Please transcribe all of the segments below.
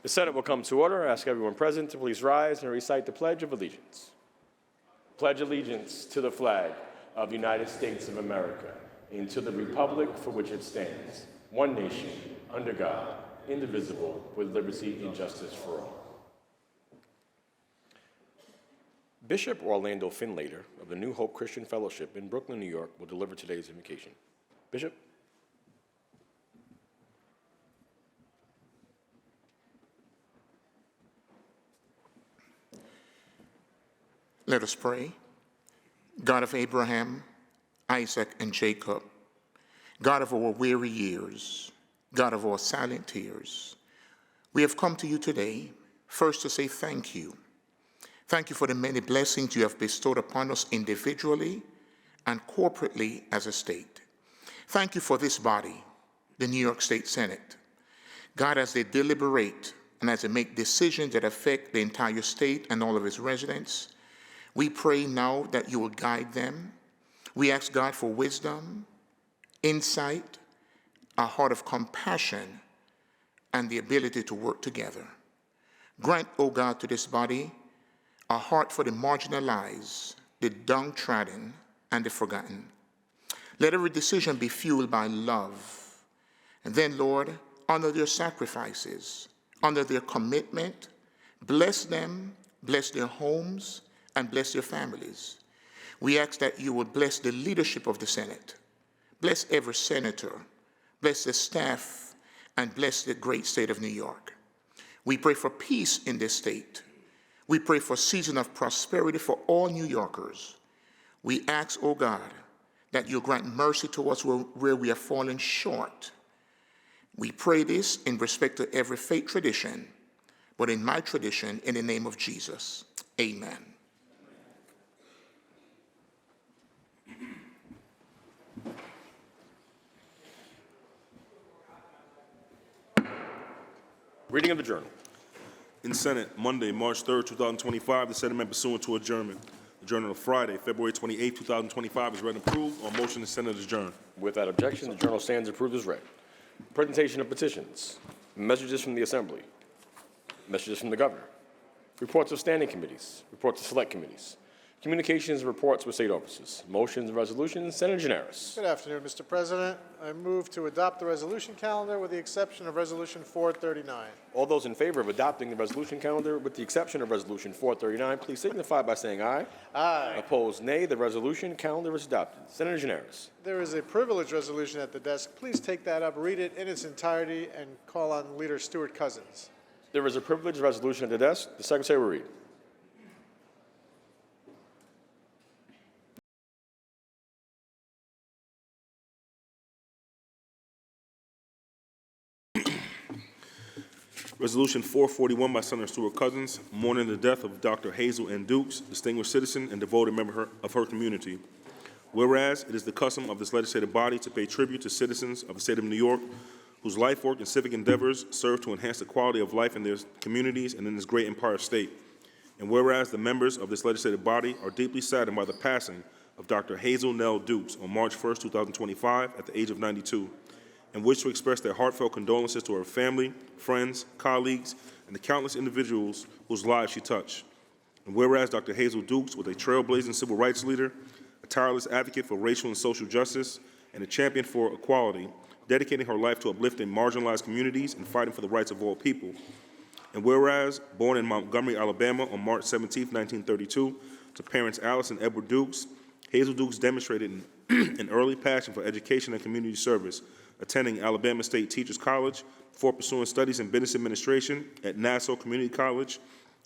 The Senate will come to order. I ask everyone present to please rise and recite the Pledge of Allegiance. Pledge allegiance to the flag of the United States of America and to the republic for which it stands, one nation, under God, indivisible, with liberty and justice for all. Bishop Orlando Finlater of the New Hope Christian Fellowship in Brooklyn, New York, will deliver today's invocation. Bishop. Let us pray. God of Abraham, Isaac, and Jacob, God of our weary years, God of our silent tears, we have come to you today, first to say thank you. Thank you for the many blessings you have bestowed upon us individually and corporately as a state. Thank you for this body, the New York State Senate. God, as they deliberate and as they make decisions that affect the entire state and all of its residents, we pray now that you will guide them. We ask God for wisdom, insight, a heart of compassion, and the ability to work together. Grant, O God, to this body a heart for the marginalized, the downtrodden, and the forgotten. Let every decision be fueled by love. And then, Lord, honor their sacrifices, honor their commitment, bless them, bless their homes, and bless their families. We ask that you would bless the leadership of the Senate, bless every senator, bless the staff, and bless the great state of New York. We pray for peace in this state. We pray for a season of prosperity for all New Yorkers. We ask, O God, that you grant mercy to us where we have fallen short. We pray this in respect to every faith tradition, but in my tradition, in the name of Jesus. Amen. Reading of the journal. In Senate, Monday, March 3rd, 2025, the Senate member pursuant to adjournment. The journal of Friday, February 28th, 2025 is read and approved. On motion, the Senate adjourned. Without objection, the journal stands approved as read. Presentation of petitions, messages from the Assembly, messages from the Governor, reports of standing committees, reports of select committees, communications and reports with state offices, motions and resolutions. Senator Gianaris. Good afternoon, Mr. President. I move to adopt the resolution calendar with the exception of Resolution 439. All those in favor of adopting the resolution calendar with the exception of Resolution 439, please signify by saying aye. Aye. Opposed, nay. The resolution calendar is adopted. Senator Gianaris. There is a privilege resolution at the desk. Please take that up, read it in its entirety, and call on Leader Stuart Cousins. There is a privileged resolution at the desk. The Secretary will read. Resolution 441 by Senator Stuart Cousins, mourning the death of Dr. Hazel N. Dukes, distinguished citizen and devoted member of her community. Whereas it is the custom of this legislative body to pay tribute to citizens of the state of New York whose life work and civic endeavors serve to enhance the quality of life in their communities and in this great empire state. And whereas the members of this legislative body are deeply saddened by the passing of Dr. Hazel Nell Dukes on March 1st, 2025 at the age of 92. And wish to express their heartfelt condolences to her family, friends, colleagues, and the countless individuals whose lives she touched. And whereas Dr. Hazel Dukes was a trailblazing civil rights leader, a tireless advocate for racial and social justice, and a champion for equality, dedicating her life to uplifting marginalized communities and fighting for the rights of all people. And whereas, born in Montgomery, Alabama on March 17, 1932, to parents Alice and Edward Dukes, Hazel Dukes demonstrated an early passion for education and community service, attending Alabama State Teachers College, before pursuing studies in business administration at Nassau Community College,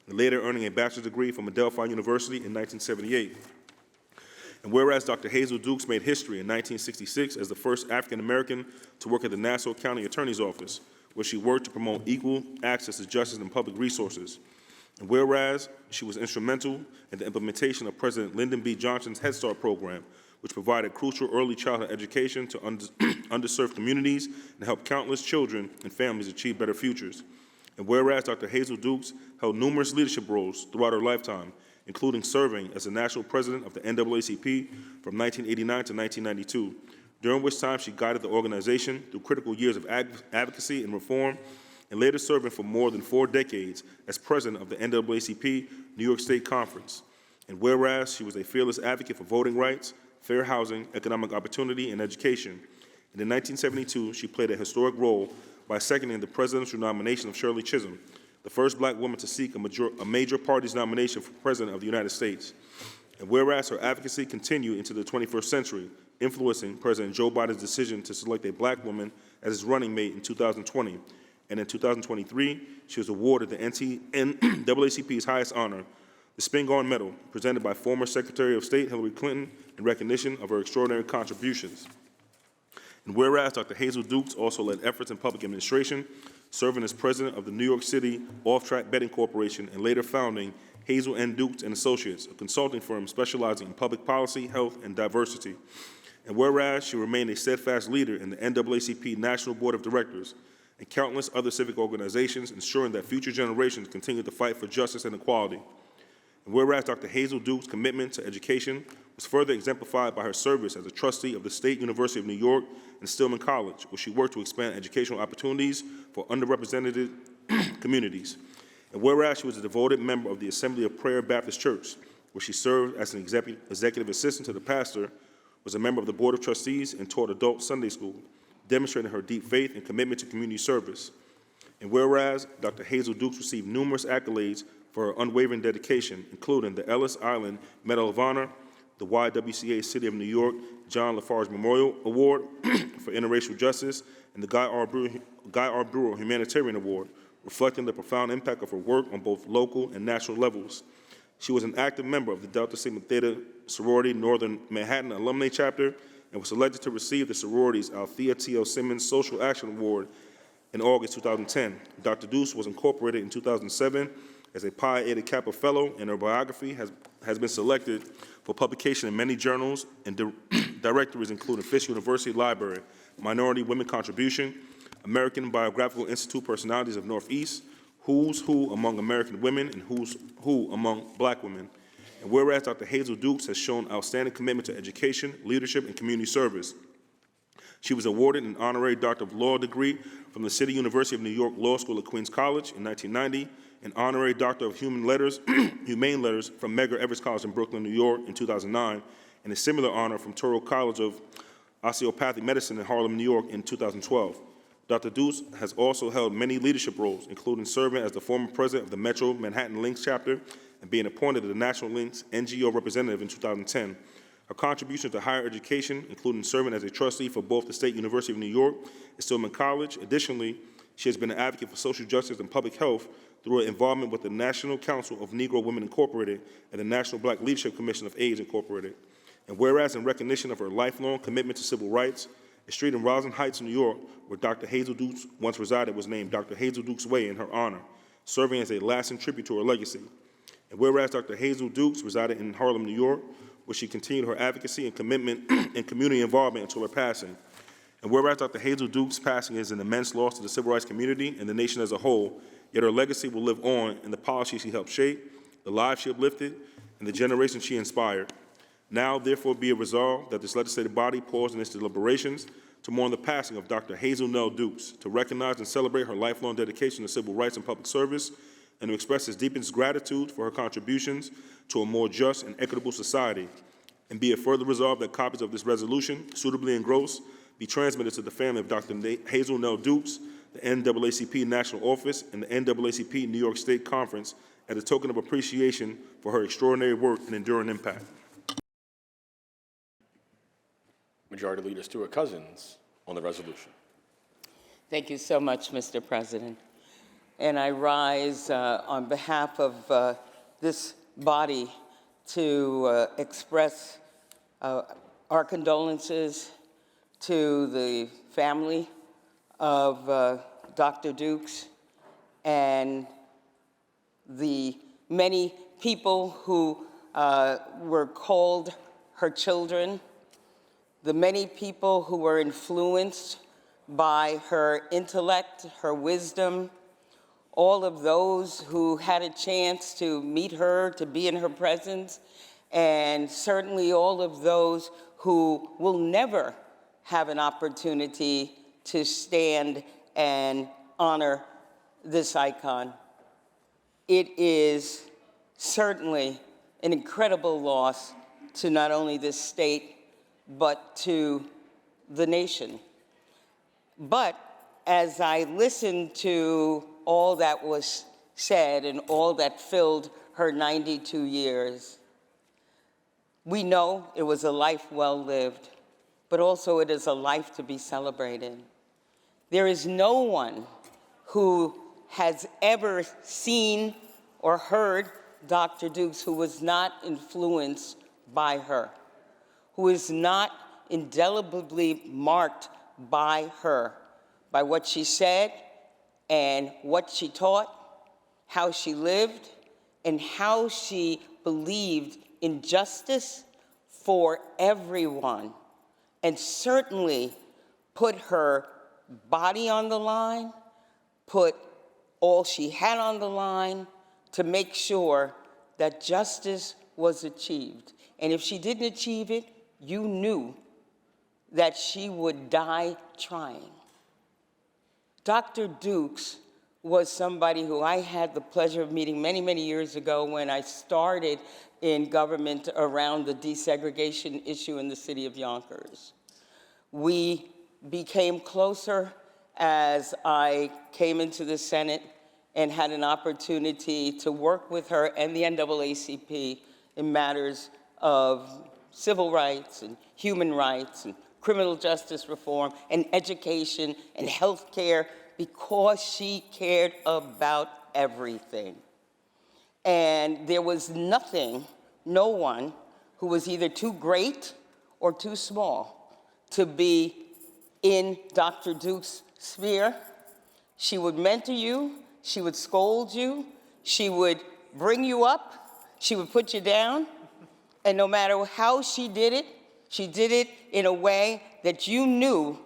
and later earning a bachelor's degree from Adelphi University in 1978. And whereas Dr. Hazel Dukes made history in 1966 as the first African-American to work at the Nassau County Attorney's Office, where she worked to promote equal access to justice and public resources. And whereas she was instrumental in the implementation of President Lyndon B. Johnson's Head Start program, which provided crucial early childhood education to underserved communities and helped countless children and families achieve better futures. And whereas Dr. Hazel Dukes held numerous leadership roles throughout her lifetime, including serving as the national president of the NAACP from 1989 to 1992, during which time she guided the organization through critical years of advocacy and reform and later serving for more than 4 decades as president of the NAACP New York State Conference. And whereas she was a fearless advocate for voting rights, fair housing, economic opportunity, and education, and in 1972, she played a historic role by seconding the presidential nomination of Shirley Chisholm, the first black woman to seek a major party's nomination for president of the United States. And whereas her advocacy continued into the 21st century, influencing President Joe Biden's decision to select a black woman as his running mate in 2020. And in 2023, she was awarded the NAACP's highest honor, the Spingarn Medal, presented by former Secretary of State Hillary Clinton in recognition of her extraordinary contributions. And whereas Dr. Hazel Dukes also led efforts in public administration, serving as president of the New York City Off-Track Betting Corporation and later founding Hazel N. Dukes and Associates, a consulting firm specializing in public policy, health, and diversity. And whereas she remained a steadfast leader in the NAACP National Board of Directors and countless other civic organizations, ensuring that future generations continue to fight for justice and equality. And whereas Dr. Hazel Dukes' commitment to education was further exemplified by her service as a trustee of the State University of New York and Stillman College, where she worked to expand educational opportunities for underrepresented communities. And whereas she was a devoted member of the Assembly of Prayer Baptist Church, where she served as an executive assistant to the pastor, was a member of the Board of Trustees, and taught adult Sunday school, demonstrating her deep faith and commitment to community service. And whereas Dr. Hazel Dukes received numerous accolades for her unwavering dedication, including the Ellis Island Medal of Honor, the YWCA City of New York John LaFarge Memorial Award for Interracial Justice, and the Guy R. Brewer Humanitarian Award, reflecting the profound impact of her work on both local and national levels. She was an active member of the Delta Sigma Theta Sorority Northern Manhattan Alumni Chapter and was selected to receive the sorority's Althea T.L. Simmons Social Action Award in August 2010. Dr. Dukes was incorporated in 2007 as a Pi Eta Kappa Fellow, and her biography has been selected for publication in many journals and directories including Fisk University Library, Minority Women Contribution, American Biographical Institute Personalities of Northeast, Who's Who Among American Women, and Who's Who Among Black Women. And whereas Dr. Hazel Dukes has shown outstanding commitment to education, leadership, and community service, she was awarded an honorary Doctor of Law degree from the City University of New York Law School at Queens College in 1990, an honorary Doctor of Humane Letters from Medgar Evers College in Brooklyn, New York in 2009, and a similar honor from Touro College of Osteopathic Medicine in Harlem, New York in 2012. Dr. Dukes has also held many leadership roles, including serving as the former president of the Metro Manhattan Links chapter and being appointed to the National Links NGO representative in 2010. Her contributions to higher education, including serving as a trustee for both the State University of New York and Stillman College. Additionally, she has been an advocate for social justice and public health through her involvement with the National Council of Negro Women Incorporated and the National Black Leadership Commission of AIDS Incorporated. And whereas in recognition of her lifelong commitment to civil rights, a street in Roslyn Heights, New York, where Dr. Hazel Dukes once resided, was named Dr. Hazel Dukes Way in her honor, serving as a lasting tribute to her legacy. And whereas Dr. Hazel Dukes resided in Harlem, New York, where she continued her advocacy and commitment and community involvement until her passing. And whereas Dr. Hazel Dukes' passing is an immense loss to the civil rights community and the nation as a whole, yet her legacy will live on in the policies she helped shape, the lives she uplifted, and the generations she inspired. Now, therefore, be it resolved that this legislative body pause in its deliberations to mourn the passing of Dr. Hazel Nell Dukes, to recognize and celebrate her lifelong dedication to civil rights and public service, and to express its deepest gratitude for her contributions to a more just and equitable society. And be it further resolved that copies of this resolution, suitably engrossed, be transmitted to the family of Dr. Hazel Nell Dukes, the NAACP National Office, and the NAACP New York State Conference as a token of appreciation for her extraordinary work and enduring impact. Majority Leader Stewart Cousins on the resolution. Thank you so much, Mr. President. And I rise on behalf of this body to express our condolences to the family of Dr. Dukes and the many people who were called her children, the many people who were influenced by her intellect, her wisdom, all of those who had a chance to meet her, to be in her presence, and certainly all of those who will never have an opportunity to stand and honor this icon. It is certainly an incredible loss to not only this state, but to the nation. But as I listened to all that was said and all that filled her 92 years, we know it was a life well lived, but also it is a life to be celebrated. There is no one who has ever seen or heard Dr. Dukes who was not influenced by her, who is not indelibly marked by her, by what she said and what she taught, how she lived, and how she believed in justice for everyone, and certainly put her body on the line, put all she had on the line to make sure that justice was achieved. And if she didn't achieve it, you knew that she would die trying. Dr. Dukes was somebody who I had the pleasure of meeting many, many years ago when I started in government around the desegregation issue in the city of Yonkers. We became closer as I came into the Senate and had an opportunity to work with her and the NAACP in matters of civil rights and human rights and criminal justice reform and education and health care, because she cared about everything. And there was nothing, no one, who was either too great or too small to be in Dr. Dukes' sphere. She would mentor you, she would scold you, she would bring you up, she would put you down, and no matter how she did it in a way that you knew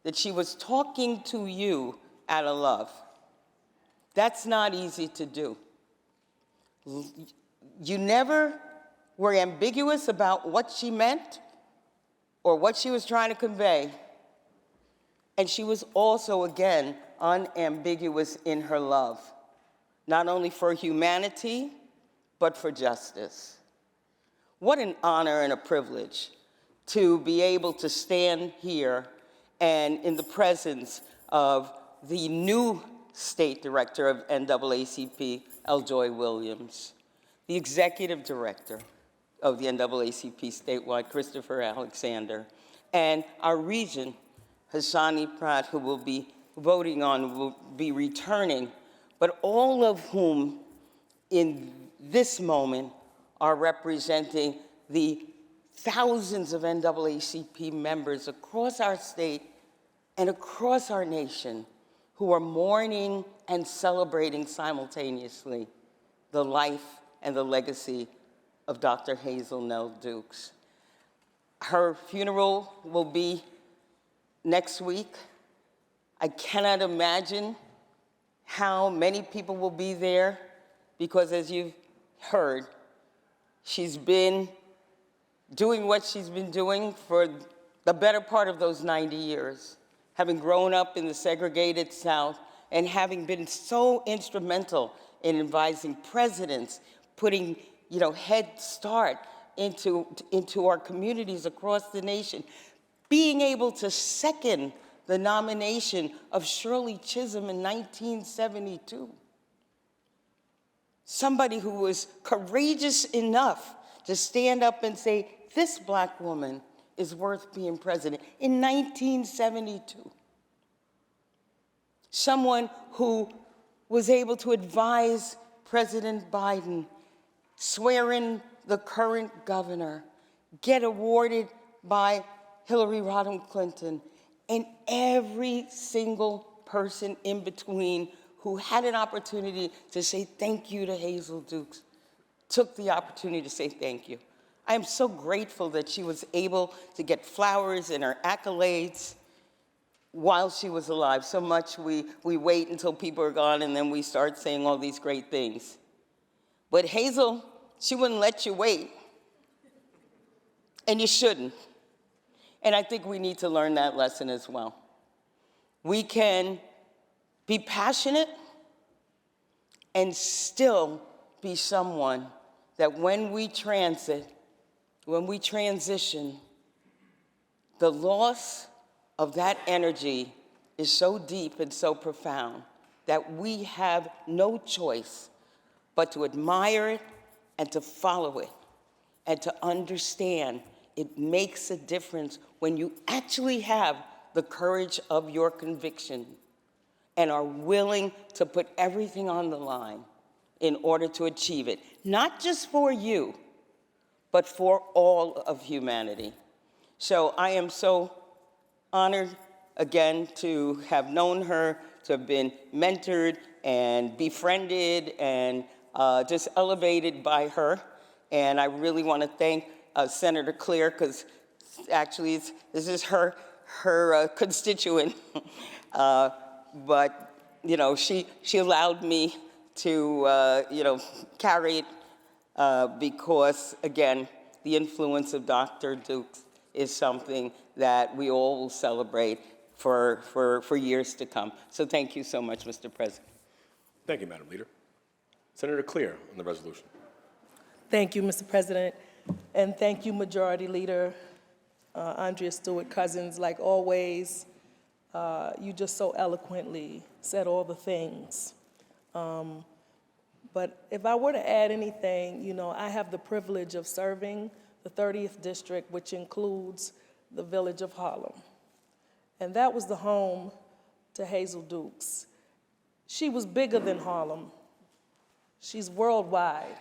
that she was talking to you out of love. That's not easy to do. You never were ambiguous about what she meant or what she was trying to convey. And she was also, again, unambiguous in her love, not only for humanity, but for justice. What an honor and a privilege to be able to stand here and in the presence of the new State Director of NAACP, Eljoy Williams, the Executive Director of the NAACP statewide, Christopher Alexander, and our Regent, Hassani Pratt, who will be voting on, will be returning, but all of whom in this moment are representing the thousands of NAACP members across our state and across our nation who are mourning and celebrating simultaneously the life and the legacy of Dr. Hazel Nell Dukes. Her funeral will be next week. I cannot imagine how many people will be there because, as you've heard, she's been doing what she's been doing for the better part of those 90 years, having grown up in the segregated South and having been so instrumental in advising presidents, putting, Head Start into our communities across the nation, being able to second the nomination of Shirley Chisholm in 1972. Somebody who was courageous enough to stand up and say, this Black woman is worth being president in 1972. Someone who was able to advise President Biden, swear in the current governor, get awarded by Hillary Rodham Clinton, and every single person in between who had an opportunity to say thank you to Hazel Dukes took the opportunity to say thank you. I am so grateful that she was able to get flowers and her accolades while she was alive. So much we wait until people are gone and then we start saying all these great things. But Hazel, she wouldn't let you wait. And you shouldn't. And I think we need to learn that lesson as well. We can be passionate, and still be someone that when we transition, the loss of that energy is so deep and so profound that we have no choice but to admire it and to follow it and to understand it makes a difference when you actually have the courage of your conviction and are willing to put everything on the line in order to achieve it, not just for you, but for all of humanity. So I am so honored, again, to have known her, to have been mentored and befriended and just elevated by her. And I really want to thank Senator Clear, because actually this is her constituent. But, you know, she allowed me to, carry it because, again, the influence of Dr. Dukes is something that we all will celebrate for years to come. So thank you so much, Mr. President. Thank you, Madam Leader. Senator Clear on the resolution. Thank you, Mr. President, and thank you, Majority Leader Andrea Stewart-Cousins. Like always, you just so eloquently said all the things. But if I were to add anything, you know, I have the privilege of serving the 30th District, which includes the village of Harlem. And that was the home to Hazel Dukes. She was bigger than Harlem. She's worldwide.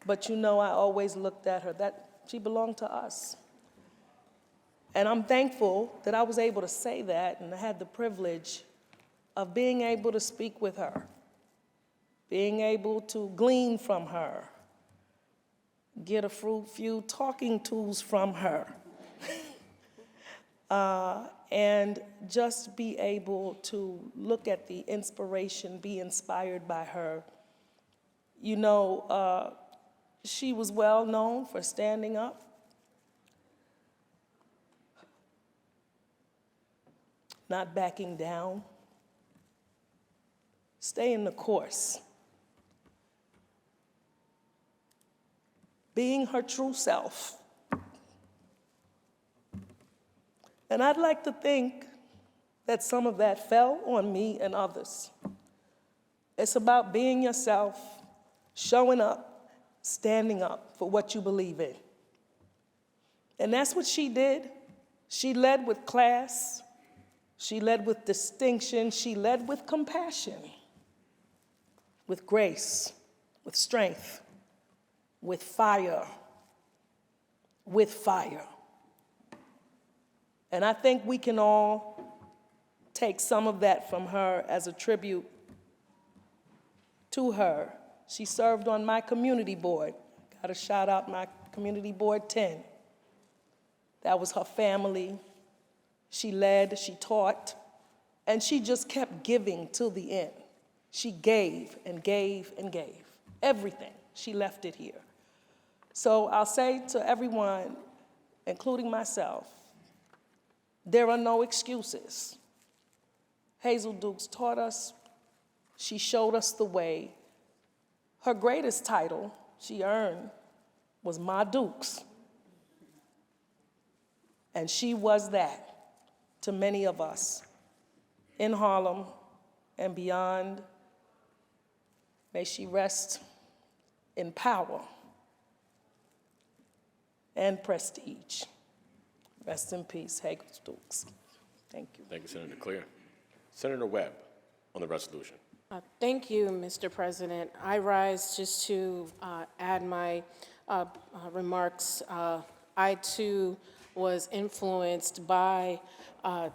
But you know, I always looked at her, that she belonged to us. And I'm thankful that I was able to say that, and I had the privilege of being able to speak with her, being able to glean from her, get a few talking tools from her, and just be able to look at the inspiration, be inspired by her. You know, she was well known for standing up, not backing down, staying the course, being her true self. And I'd like to think that some of that fell on me and others. It's about being yourself, showing up, standing up for what you believe in. And that's what she did. She led with class. She led with distinction. She led with compassion, with grace, with strength, with fire, with fire. And I think we can all take some of that from her as a tribute to her. She served on my community board. Got to shout out my community board 10. That was her family. She led, she taught, and she just kept giving till the end. She gave and gave and gave. Everything, she left it here. So I'll say to everyone, including myself, there are no excuses. Hazel Dukes taught us, she showed us the way. Her greatest title she earned was Ma Dukes. And she was that to many of us in Harlem and beyond. May she rest in power and prestige. Rest in peace, Hazel Dukes. Thank you. Thank you, Senator Clear. Senator Webb on the resolution. Thank you, Mr. President. I rise just to add my remarks. I, too, was influenced by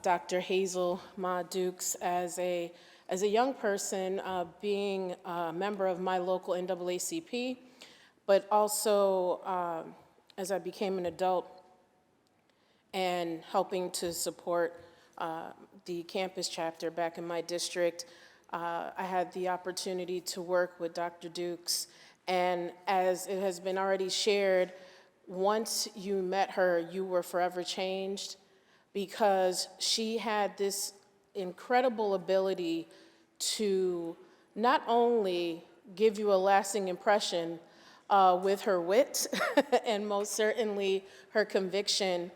Dr. Hazel Ma Dukes as a young person, being a member of my local NAACP, but also as I became an adult and helping to support the campus chapter back in my district. I had the opportunity to work with Dr. Dukes, and as it has been already shared, once you met her, you were forever changed, because she had this incredible ability to not only give you a lasting impression with her wit and most certainly her conviction,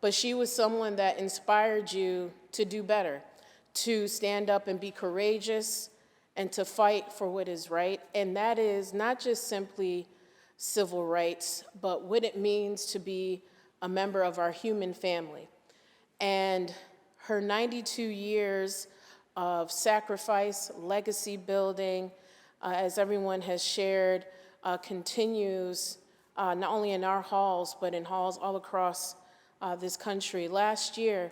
but she was someone that inspired you to do better, to stand up and be courageous and to fight for what is right. And that is not just simply civil rights, but what it means to be a member of our human family. And her 92 years of sacrifice, legacy building, as everyone has shared, continues not only in our halls, but in halls all across this country. Last year,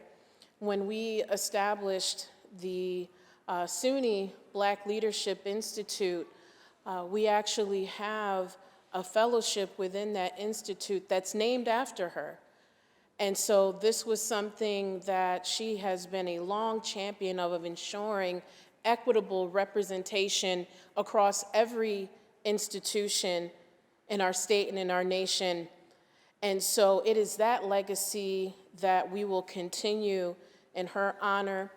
when we established the SUNY Black Leadership Institute, we actually have a fellowship within that institute that's named after her. And so this was something that she has been a long champion of ensuring equitable representation across every institution in our state and in our nation. And so it is that legacy that we will continue in her honor,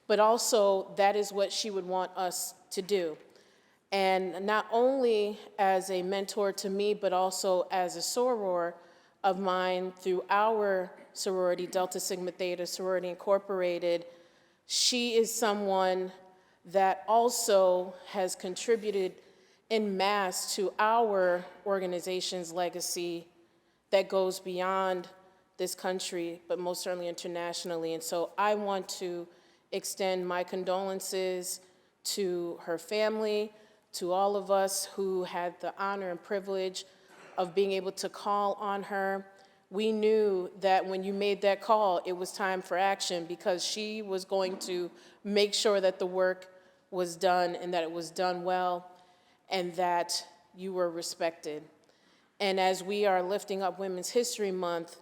but also that is what she would want us to do. And not only as a mentor to me, but also as a soror of mine through our sorority, Delta Sigma Theta Sorority Incorporated, she is someone that also has contributed en masse to our organization's legacy that goes beyond this country, but most certainly internationally. And so I want to extend my condolences to her family, to all of us who had the honor and privilege of being able to call on her. We knew that when you made that call, it was time for action because she was going to make sure that the work was done and that it was done well and that you were respected. And as we are lifting up Women's History Month,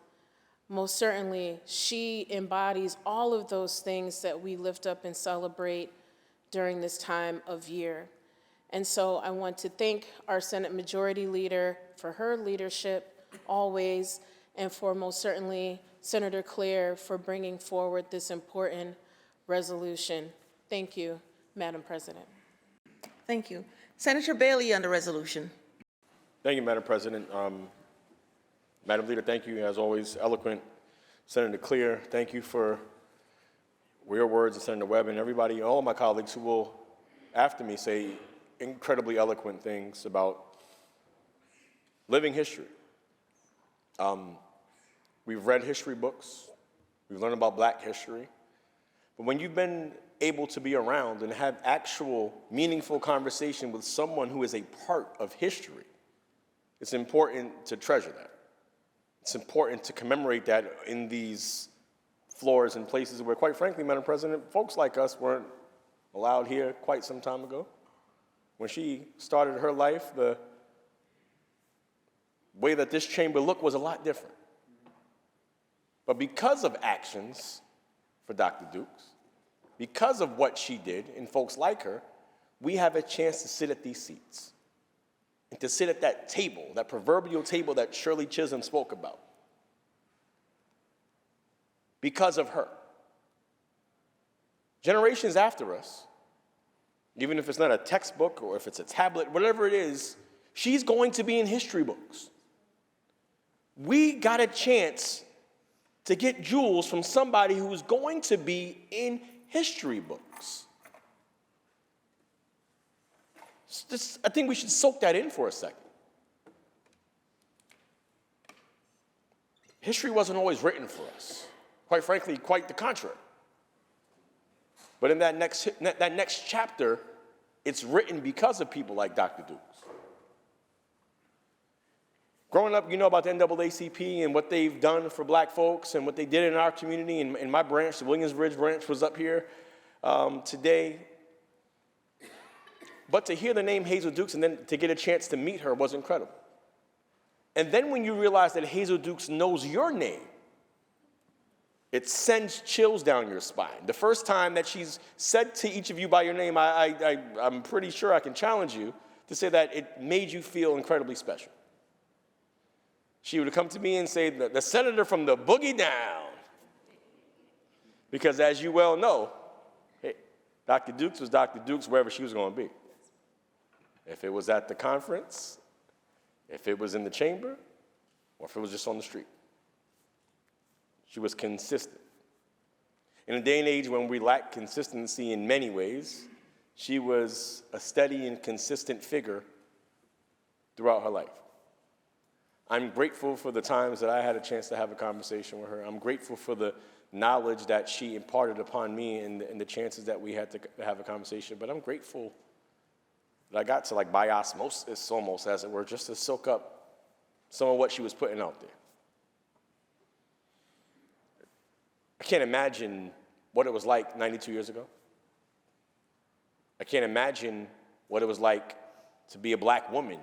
most certainly she embodies all of those things that we lift up and celebrate during this time of year. And so I want to thank our Senate Majority Leader for her leadership always, and for most certainly Senator Claire for bringing forward this important resolution. Thank you, Madam President. Thank you. Senator Bailey on the resolution. Thank you, Madam President. Madam Leader, thank you, as always, eloquent. Senator Claire, thank you for your words, and Senator Webb, and everybody, all of my colleagues who will, after me, say incredibly eloquent things about living history. We've read history books, we've learned about Black history, but when you've been able to be around and have actual meaningful conversation with someone who is a part of history, it's important to treasure that. It's important to commemorate that in these floors and places where, quite frankly, Madam President, folks like us weren't allowed here quite some time ago. When she started her life, the way that this chamber looked was a lot different. But because of actions for Dr. Dukes, because of what she did and folks like her, we have a chance to sit at these seats and to sit at that table, that proverbial table that Shirley Chisholm spoke about. Because of her. Generations after us, even if it's not a textbook or if it's a tablet, whatever it is, she's going to be in history books. We got a chance to get jewels from somebody who's going to be in history books. I think we should soak that in for a second. History wasn't always written for us. Quite frankly, quite the contrary. But in that next chapter, it's written because of people like Dr. Dukes. Growing up, you know about the NAACP and what they've done for Black folks and what they did in our community. In my branch, the Williamsbridge branch, was up here today. But to hear the name Hazel Dukes and then to get a chance to meet her was incredible. And then when you realize that Hazel Dukes knows your name, it sends chills down your spine. The first time that she's said to each of you by your name, I'm pretty sure I can challenge you to say that it made you feel incredibly special. She would come to me and say, the senator from the boogie down. Because as you well know, Dr. Dukes was Dr. Dukes wherever she was going to be. If it was at the conference, if it was in the chamber, or if it was just on the street. She was consistent. In a day and age when we lack consistency in many ways, she was a steady and consistent figure throughout her life. I'm grateful for the times that I had a chance to have a conversation with her. I'm grateful for the knowledge that she imparted upon me and the chances that we had to have a conversation. But I'm grateful that I got to, like, by osmosis, almost, as it were, just to soak up some of what she was putting out there. I can't imagine what it was like 92 years ago. I can't imagine what it was like to be a black woman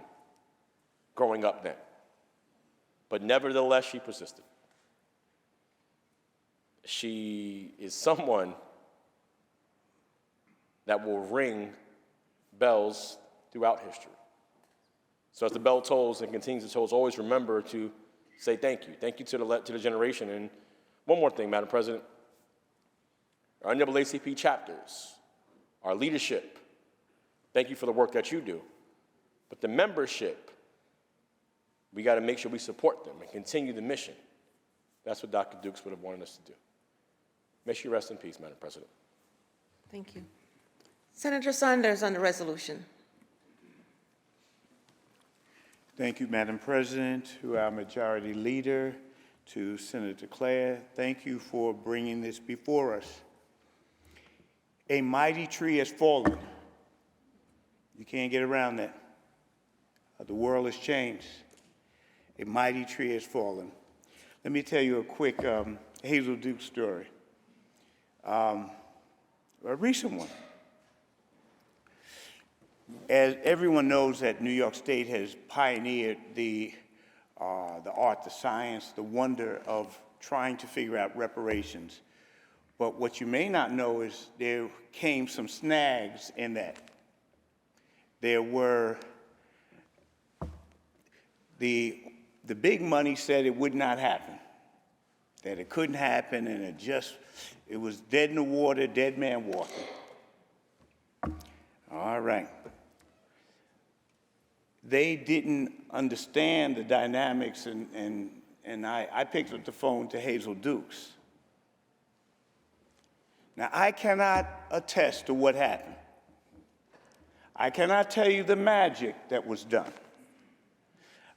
growing up then. But nevertheless, she persisted. She is someone that will ring bells throughout history. So as the bell tolls and continues to toll, always remember to say thank you. Thank you to the generation. And one more thing, Madam President. Our NAACP chapters, our leadership, thank you for the work that you do. But the membership, we got to make sure we support them and continue the mission. That's what Dr. Dukes would have wanted us to do. May she rest in peace, Madam President. Thank you. Senator Saunders on the resolution. Thank you, Madam President, to our Majority Leader, to Senator Claire. Thank you for bringing this before us. A mighty tree has fallen. You can't get around that. The world has changed. A mighty tree has fallen. Let me tell you a quick Hazel Dukes story, a recent one. As everyone knows, that New York State has pioneered the art, the science, the wonder of trying to figure out reparations. But what you may not know is there came some snags in that. There were, the big money said it would not happen, that it couldn't happen, and it was dead in the water, dead man walking. All right. They didn't understand the dynamics, and I picked up the phone to Hazel Dukes. Now, I cannot attest to what happened. I cannot tell you the magic that was done.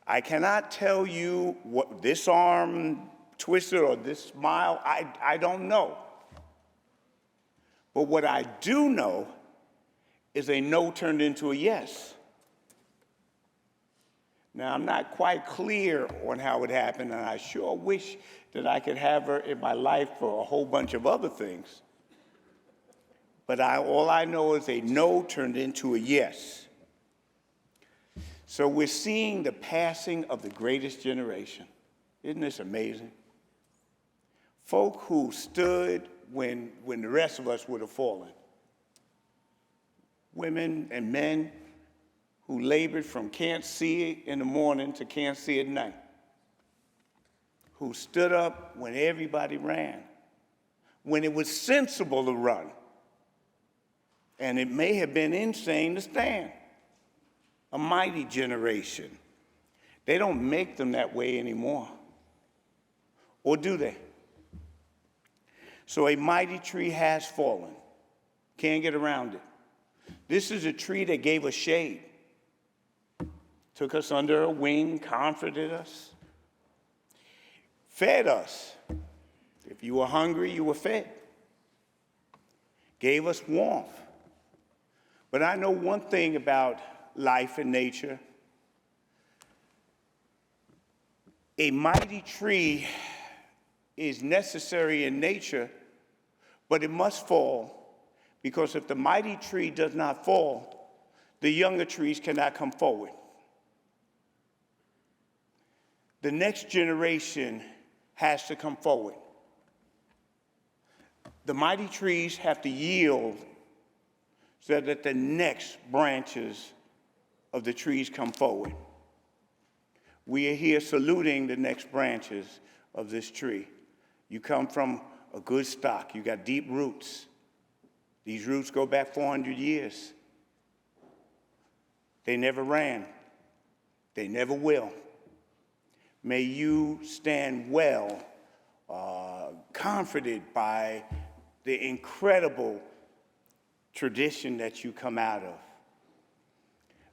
I cannot tell you what this arm twisted or this smile. I don't know. But what I do know is a no turned into a yes. Now, I'm not quite clear on how it happened, and I sure wish that I could have her in my life for a whole bunch of other things. But all I know is a no turned into a yes. So we're seeing the passing of the greatest generation. Isn't this amazing? Folk who stood when the rest of us would have fallen. Women and men who labored from can't see it in the morning to can't see it at night. Who stood up when everybody ran, when it was sensible to run. And it may have been insane to stand. A mighty generation. They don't make them that way anymore. Or do they? So a mighty tree has fallen. Can't get around it. This is a tree that gave us shade. Took us under a wing, comforted us, fed us. If you were hungry, you were fed. Gave us warmth. But I know one thing about life and nature. A mighty tree is necessary in nature, but it must fall, because if the mighty tree does not fall, the younger trees cannot come forward. The next generation has to come forward. The mighty trees have to yield so that the next branches of the trees come forward. We are here saluting the next branches of this tree. You come from a good stock. You got deep roots. These roots go back 400 years. They never ran. They never will. May you stand well, comforted by the incredible tradition that you come out of.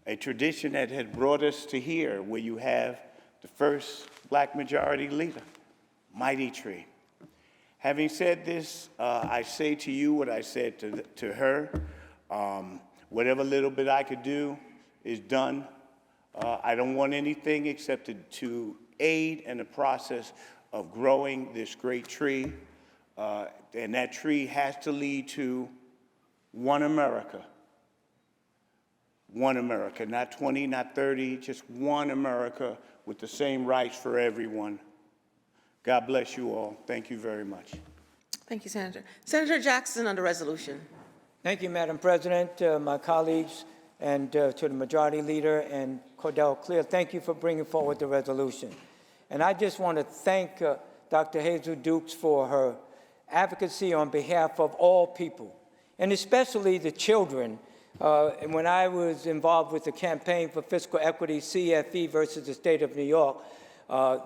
A tradition that had brought us to here, where you have the first Black majority leader, Mighty Tree. Having said this, I say to you what I said to her. Whatever little bit I could do is done. I don't want anything except to aid in the process of growing this great tree. And that tree has to lead to one America. One America, not 20, not 30, just one America with the same rights for everyone. God bless you all. Thank you very much. Thank you, Senator. Senator Jackson on the resolution. Thank you, Madam President, my colleagues, and to the Majority Leader and Cordell Clear. Thank you for bringing forward the resolution. And I just want to thank Dr. Hazel Dukes for her advocacy on behalf of all people, and especially the children. And when I was involved with the campaign for fiscal equity, CFE versus the state of New York,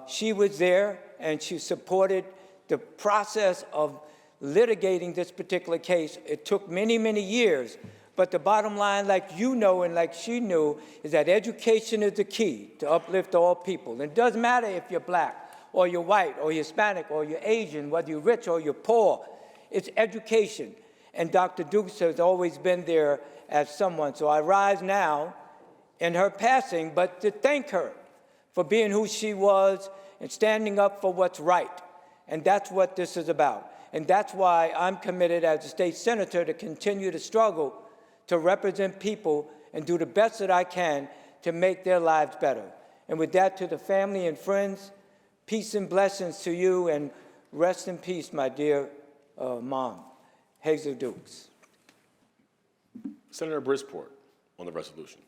she was there and she supported the process of litigating this particular case. It took many, many years, but the bottom line, like you know and like she knew, is that education is the key to uplift all people. And it doesn't matter if you're Black or you're white or you're Hispanic or you're Asian, whether you're rich or you're poor, it's education. And Dr. Dukes has always been there as someone. So I rise now in her passing, but to thank her for being who she was and standing up for what's right. And that's what this is about. And that's why I'm committed as a state senator to continue to struggle to represent people and do the best that I can to make their lives better. And with that, to the family and friends, peace and blessings to you, and rest in peace, my dear mom, Hazel Dukes. Senator Brisport on the resolution.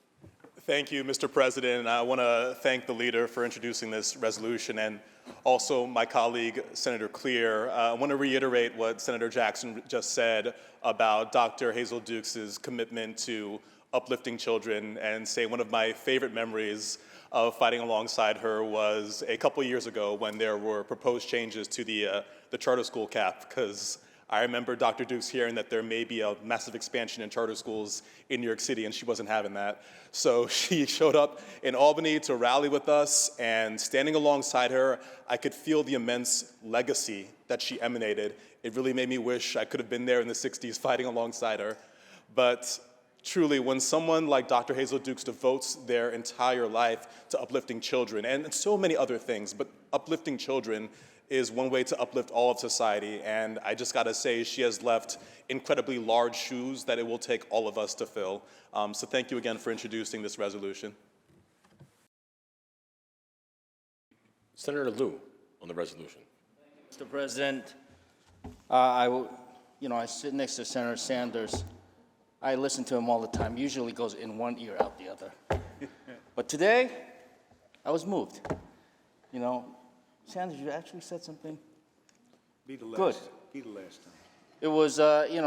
Thank you, Mr. President. I want to thank the leader for introducing this resolution, and also my colleague, Senator Clear. I want to reiterate what Senator Jackson just said about Dr. Hazel Dukes' commitment to uplifting children, and say one of my favorite memories of fighting alongside her was a couple years ago when there were proposed changes to the charter school cap, because I remember Dr. Dukes hearing that there may be a massive expansion in charter schools in New York City, and she wasn't having that. So she showed up in Albany to rally with us, and standing alongside her, I could feel the immense legacy that she emanated. It really made me wish I could have been there in the 60s fighting alongside her. But truly, when someone like Dr. Hazel Dukes devotes their entire life to uplifting children, and so many other things, but uplifting children is one way to uplift all of society, and I just gotta say, she has left incredibly large shoes that it will take all of us to fill. So thank you again for introducing this resolution. Senator Lieu on the resolution. Mr. President, I sit next to Senator Sanders. I listen to him all the time. Usually goes in one ear, out the other. But today, I was moved. You know, Sanders, you actually said something good. Be the last time. It was,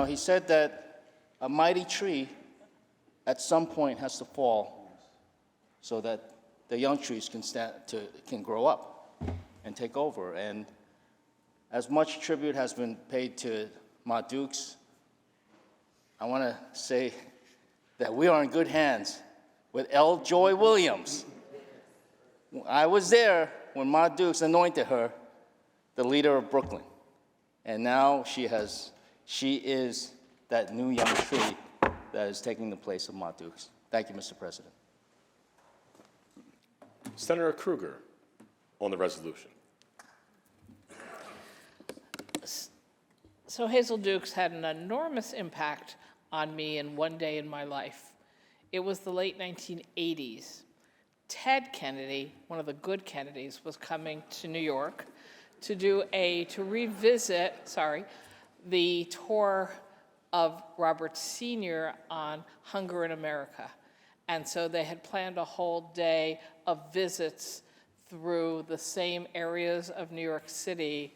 he said that a mighty tree at some point has to fall so that the young trees can grow up and take over. And as much tribute has been paid to Ma Dukes, I want to say that we are in good hands with L. Joy Williams. I was there when Ma Dukes anointed her the leader of Brooklyn. And now she is that new young tree that is taking the place of Ma Dukes. Thank you, Mr. President. Senator Kruger on the resolution. So Hazel Dukes had an enormous impact on me in one day in my life. It was the late 1980s. Ted Kennedy, one of the good Kennedys, was coming to New York to revisit the tour of Robert Sr. on Hunger in America. And so they had planned a whole day of visits through the same areas of New York City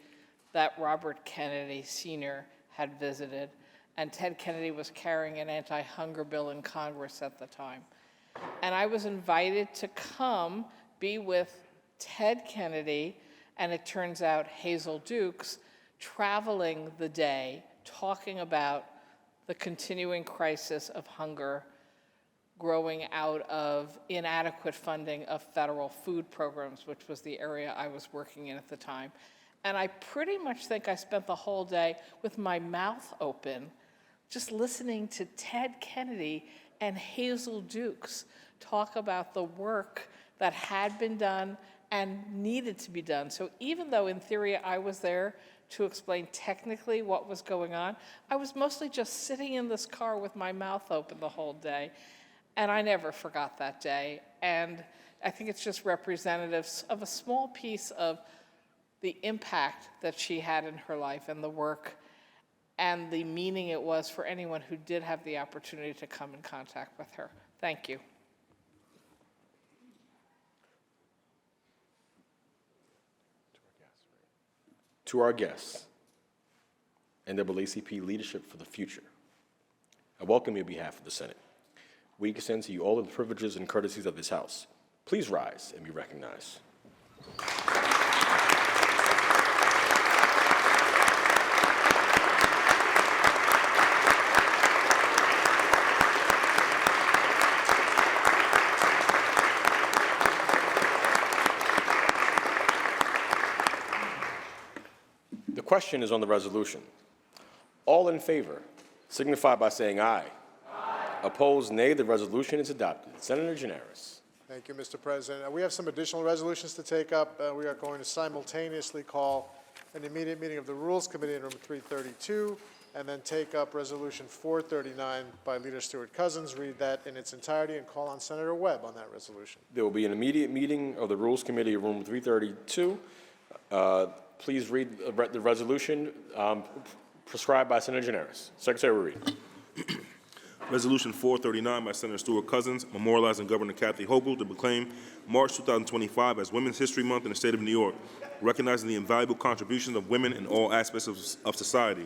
that Robert Kennedy Sr. had visited. and Ted Kennedy was carrying an anti-hunger bill in Congress at the time. And I was invited to come be with Ted Kennedy, and it turns out Hazel Dukes, traveling the day, talking about the continuing crisis of hunger growing out of inadequate funding of federal food programs, which was the area I was working in at the time. And I pretty much think I spent the whole day with my mouth open, just listening to Ted Kennedy and Hazel Dukes talk about the work that had been done and needed to be done. So even though in theory I was there to explain technically what was going on, I was mostly just sitting in this car with my mouth open the whole day. And I never forgot that day. And I think it's just representative of a small piece of the impact that she had in her life and the work and the meaning it was for anyone who did have the opportunity to come in contact with her. Thank you. To our guests, NAACP Leadership for the Future, I welcome you on behalf of the Senate. We extend to you all of the privileges and courtesies of this House. Please rise and be recognized. The question is on the resolution. All in favor signify by saying aye. Opposed, nay. The resolution is adopted. Senator Gianaris. Thank you, Mr. President. We have some additional resolutions to take up. We are going to simultaneously call an immediate meeting of the Rules Committee in room 332, and then take up Resolution 439 by Leader Stewart Cousins. Read that in its entirety and call on Senator Webb on that resolution. There will be an immediate meeting of the Rules Committee in room 332. Please read the resolution prescribed by Senator Gianaris. Secretary will read. Resolution 439 by Senator Stewart Cousins, memorializing Governor Kathy Hochul to proclaim March 2025 as Women's History Month in the state of New York, recognizing the invaluable contributions of women in all aspects of society.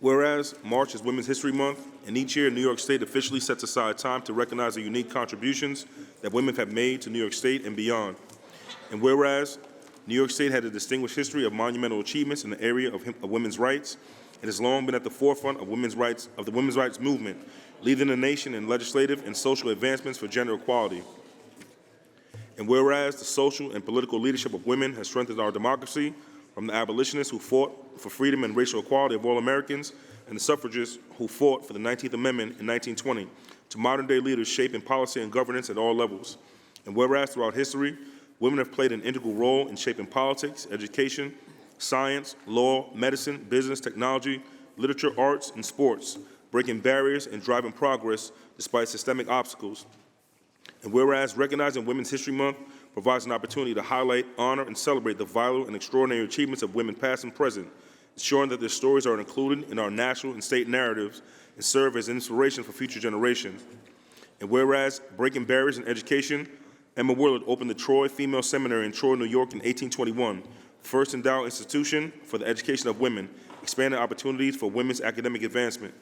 Whereas March is Women's History Month, and each year New York State officially sets aside time to recognize the unique contributions that women have made to New York State and beyond. And whereas New York State had a distinguished history of monumental achievements in the area of women's rights, it has long been at the forefront of the women's rights movement, leading the nation in legislative and social advancements for gender equality. And whereas the social and political leadership of women has strengthened our democracy, from the abolitionists who fought for freedom and racial equality of all Americans, and the suffragists who fought for the 19th Amendment in 1920, to modern-day leaders shaping policy and governance at all levels. And whereas throughout history, women have played an integral role in shaping politics, education, science, law, medicine, business, technology, literature, arts, and sports, breaking barriers and driving progress despite systemic obstacles. And whereas recognizing Women's History Month provides an opportunity to highlight, honor, and celebrate the vital and extraordinary achievements of women past and present, ensuring that their stories are included in our national and state narratives and serve as inspiration for future generations. And whereas breaking barriers in education, Emma Willard opened the Troy Female Seminary in Troy, New York in 1821, first endowed institution for the education of women, expanding opportunities for women's academic advancement.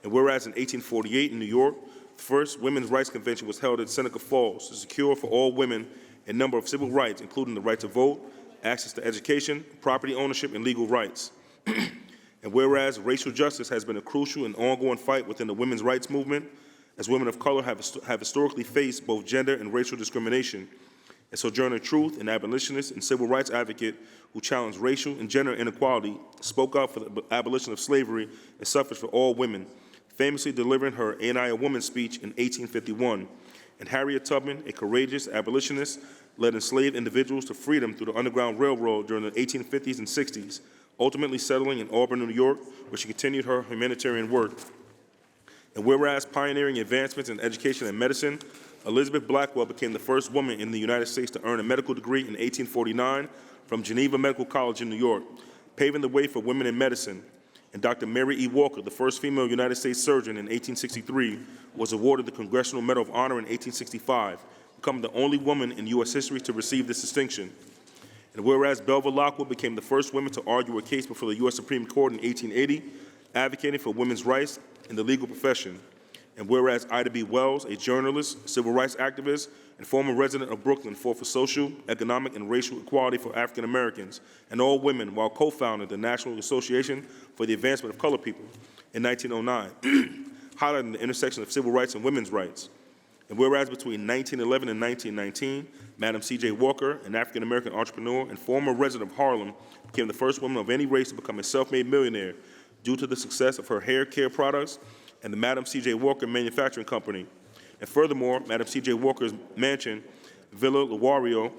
And whereas in 1848 in New York, the first Women's Rights Convention was held at Seneca Falls to secure for all women a number of civil rights, including the right to vote, access to education, property ownership, and legal rights. And whereas racial justice has been a crucial and ongoing fight within the women's rights movement, as women of color have historically faced both gender and racial discrimination, and Sojourner Truth, an abolitionist and civil rights advocate who challenged racial and gender inequality, spoke out for the abolition of slavery and suffrage for all women, famously delivering her Ain't I a Woman speech in 1851. And Harriet Tubman, a courageous abolitionist, led enslaved individuals to freedom through the Underground Railroad during the 1850s and 60s, ultimately settling in Auburn, New York, where she continued her humanitarian work. And whereas pioneering advancements in education and medicine, Elizabeth Blackwell became the first woman in the United States to earn a medical degree in 1849 from Geneva Medical College in New York, paving the way for women in medicine. And Dr. Mary E. Walker, the first female United States surgeon in 1863, was awarded the Congressional Medal of Honor in 1865, becoming the only woman in U.S. history to receive this distinction. And whereas Belva Lockwood became the first woman to argue a case before the U.S. Supreme Court in 1880, advocating for women's rights in the legal profession. And whereas Ida B. Wells, a journalist, civil rights activist, and former resident of Brooklyn, fought for social, economic, and racial equality for African Americans and all women while co-founding the National Association for the Advancement of Colored People in 1909, highlighting the intersection of civil rights and women's rights. And whereas between 1911 and 1919, Madam C.J. Walker, an African-American entrepreneur and former resident of Harlem, became the first woman of any race to become a self-made millionaire due to the success of her hair care products and the Madam C.J. Walker Manufacturing Company. And furthermore, Madam C.J. Walker's mansion, Villa Lawario,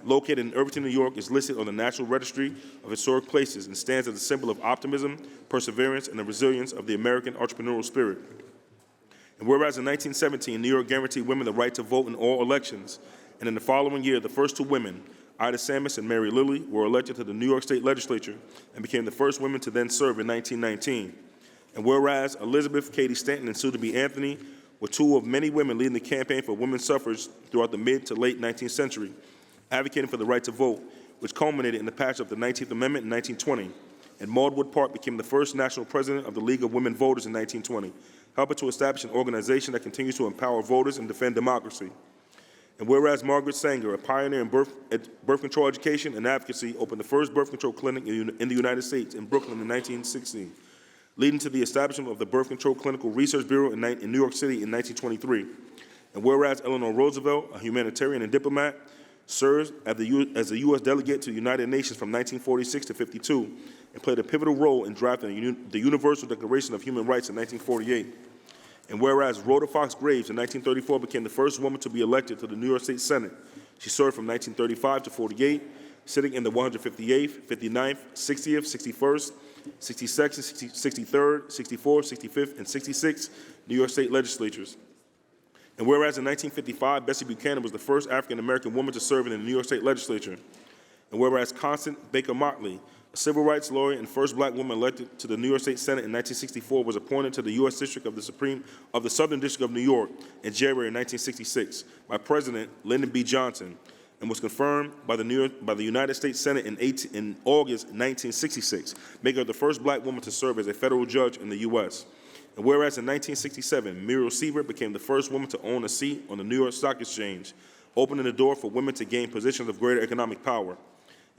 located in Irvington, New York, is listed on the National Registry of Historic Places and stands as a symbol of optimism, perseverance, and the resilience of the American entrepreneurial spirit. And whereas in 1917, New York guaranteed women the right to vote in all elections, and in the following year, the first two women, Ida Sammis and Mary Lilly, were elected to the New York State Legislature and became the first women to then serve in 1919. And whereas Elizabeth Cady Stanton and soon-to-be Anthony were two of many women leading the campaign for women's suffrage throughout the mid to late 19th century, advocating for the right to vote, which culminated in the passage of the 19th Amendment in 1920. And Maud Wood Park became the first national president of the League of Women Voters in 1920, helping to establish an organization that continues to empower voters and defend democracy. And whereas Margaret Sanger, a pioneer in birth control education and advocacy, opened the first birth control clinic in the United States in Brooklyn in 1916, leading to the establishment of the Birth Control Clinical Research Bureau in New York City in 1923. And whereas Eleanor Roosevelt, a humanitarian and diplomat, served as the U.S. delegate to the United Nations from 1946 to 52, and played a pivotal role in drafting the Universal Declaration of Human Rights in 1948. And whereas Rhoda Fox Graves in 1934 became the first woman to be elected to the New York State Senate, she served from 1935 to 48, sitting in the 158th, 59th, 60th, 61st, 62nd, 63rd, 64th, 65th, and 66th New York State legislatures. And whereas in 1955, Bessie Buchanan was the first African-American woman to serve in the New York State legislature. And whereas Constance Baker Motley, a civil rights lawyer and first black woman elected to the New York State Senate in 1964, was appointed to the U.S. District of the Southern District of New York in January 1966 by President Lyndon B. Johnson, and was confirmed by the United States Senate in August 1966, making her the first black woman to serve as a federal judge in the U.S. And whereas in 1967, Muriel Siebert became the first woman to own a seat on the New York Stock Exchange, opening the door for women to gain positions of greater economic power.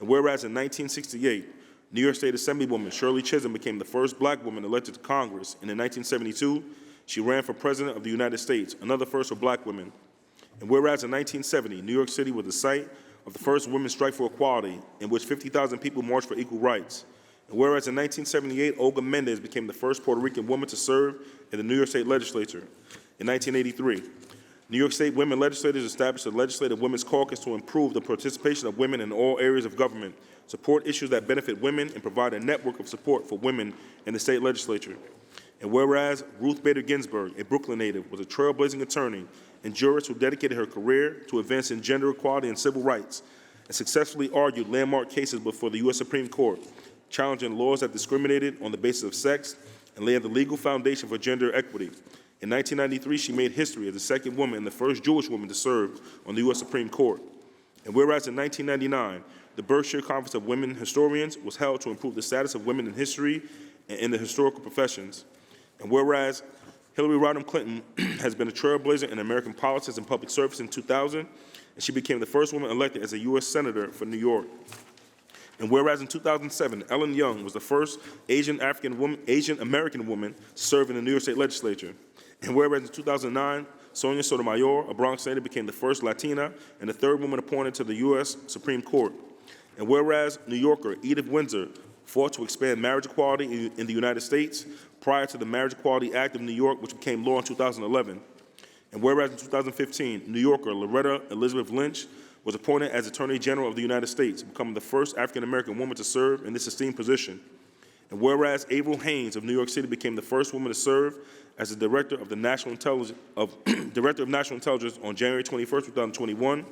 And whereas in 1968, New York State Assemblywoman Shirley Chisholm became the first black woman elected to Congress, and in 1972, she ran for President of the United States, another first for black women. And whereas in 1970, New York City was the site of the first women's strike for equality, in which 50,000 people marched for equal rights. And whereas in 1978, Olga Mendez became the first Puerto Rican woman to serve in the New York State Legislature. In 1983, New York State women legislators established a Legislative Women's Caucus to improve the participation of women in all areas of government, support issues that benefit women, and provide a network of support for women in the state legislature. And whereas Ruth Bader Ginsburg, a Brooklyn native, was a trailblazing attorney and jurist who dedicated her career to advancing gender equality and civil rights, and successfully argued landmark cases before the U.S. Supreme Court, challenging laws that discriminated on the basis of sex and laying the legal foundation for gender equity. In 1993, she made history as the second woman and the first Jewish woman to serve on the U.S. Supreme Court. And whereas in 1999, the Berkshire Conference of Women Historians was held to improve the status of women in history and in the historical professions. And whereas Hillary Rodham Clinton has been a trailblazer in American politics and public service in 2000, and she became the first woman elected as a U.S. Senator for New York. And whereas in 2007, Ellen Young was the first Asian American woman to serve in the New York State Legislature. And whereas in 2009, Sonia Sotomayor, a Bronx native, became the first Latina and the third woman appointed to the U.S. Supreme Court. And whereas New Yorker Edith Windsor fought to expand marriage equality in the United States prior to the Marriage Equality Act of New York, which became law in 2011. And whereas in 2015, New Yorker Loretta Elizabeth Lynch was appointed as Attorney General of the United States, becoming the first African-American woman to serve in this esteemed position. And whereas Avril Haines of New York City became the first woman to serve as the Director of National Intelligence on January 21, 2021.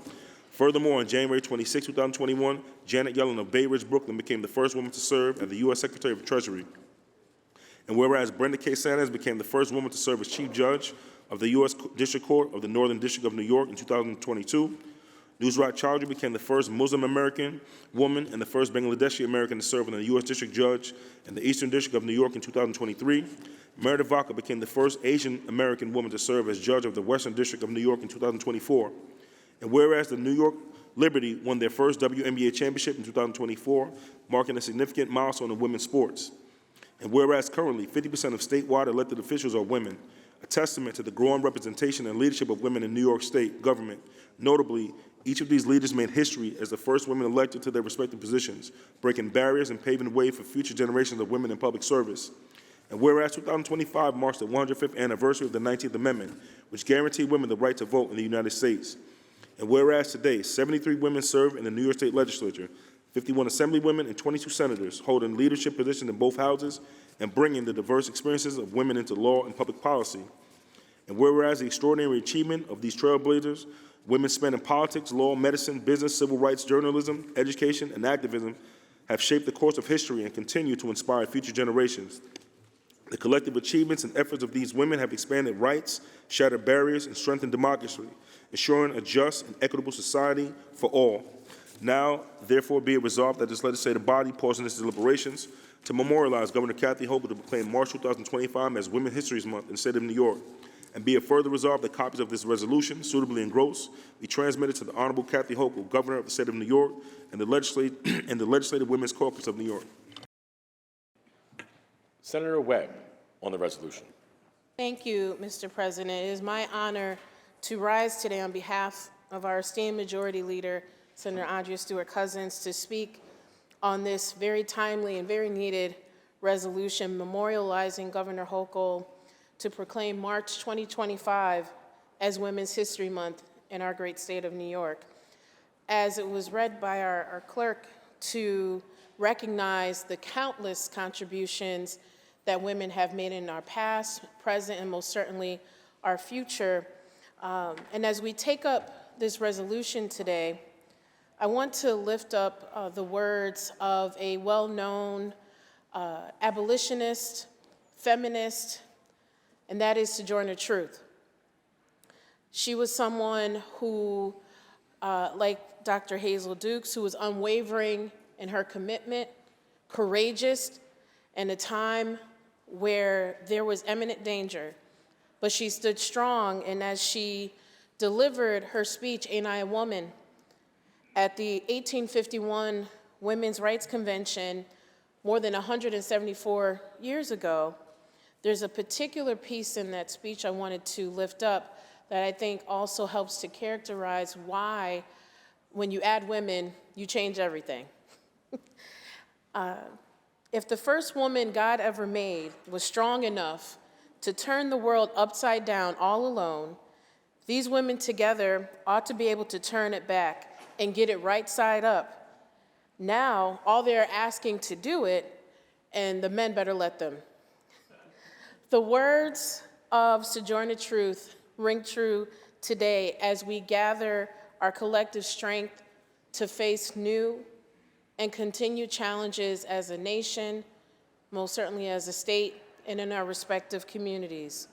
Furthermore, on January 26, 2021, Janet Yellen of Bay Ridge, Brooklyn became the first woman to serve as the U.S. Secretary of the Treasury. And whereas Brenda K. Sanders became the first woman to serve as Chief Judge of the U.S. District Court of the Northern District of New York in 2022, Nusrat Chowdhury became the first Muslim American woman and the first Bangladeshi American to serve as a U.S. District Judge in the Eastern District of New York in 2023. Meredith Vaca became the first Asian American woman to serve as judge of the Western District of New York in 2024. And whereas the New York Liberty won their first WNBA championship in 2024, marking a significant milestone in women's sports. And whereas currently 50% of statewide elected officials are women, a testament to the growing representation and leadership of women in New York State government. Notably, each of these leaders made history as the first women elected to their respective positions, breaking barriers and paving the way for future generations of women in public service. And whereas 2025 marks the 105th anniversary of the 19th Amendment, which guaranteed women the right to vote in the United States. And whereas today, 73 women serve in the New York State Legislature, 51 Assemblywomen and 22 senators holding leadership positions in both houses and bringing the diverse experiences of women into law and public policy. And whereas the extraordinary achievement of these trailblazers, women spent in politics, law, medicine, business, civil rights, journalism, education, and activism, have shaped the course of history and continue to inspire future generations. The collective achievements and efforts of these women have expanded rights, shattered barriers, and strengthened democracy, ensuring a just and equitable society for all. Now, therefore, be it resolved that this legislative body pause in its deliberations to memorialize Governor Kathy Hochul to proclaim March 2025 as Women's History Month in the state of New York. And be it further resolved that copies of this resolution, suitably engrossed, be transmitted to the Honorable Kathy Hochul, Governor of the state of New York, and the Legislative Women's Caucus of New York. Senator Webb on the resolution. Thank you, Mr. President. It is my honor to rise today on behalf of our esteemed Majority Leader, Senator Andrea Stewart-Cousins, to speak on this very timely and very needed resolution memorializing Governor Hochul to proclaim March 2025 as Women's History Month in our great state of New York. As it was read by our clerk, to recognize the countless contributions that women have made in our past, present, and most certainly our future. And as we take up this resolution today, I want to lift up the words of a well-known abolitionist, feminist, and that is Sojourner Truth. She was someone who, like Dr. Hazel Dukes, who was unwavering in her commitment, courageous in a time where there was imminent danger, but she stood strong, and as she delivered her speech, Ain't I a Woman, at the 1851 Women's Rights Convention, more than 174 years ago, there's a particular piece in that speech I wanted to lift up that I think also helps to characterize why, when you add women, you change everything. If the first woman God ever made was strong enough to turn the world upside down all alone, these women together ought to be able to turn it back and get it right side up. Now, all they're asking to do it, and the men better let them. The words of Sojourner Truth ring true today as we gather our collective strength to face new and continued challenges as a nation, most certainly as a state, and in our respective communities.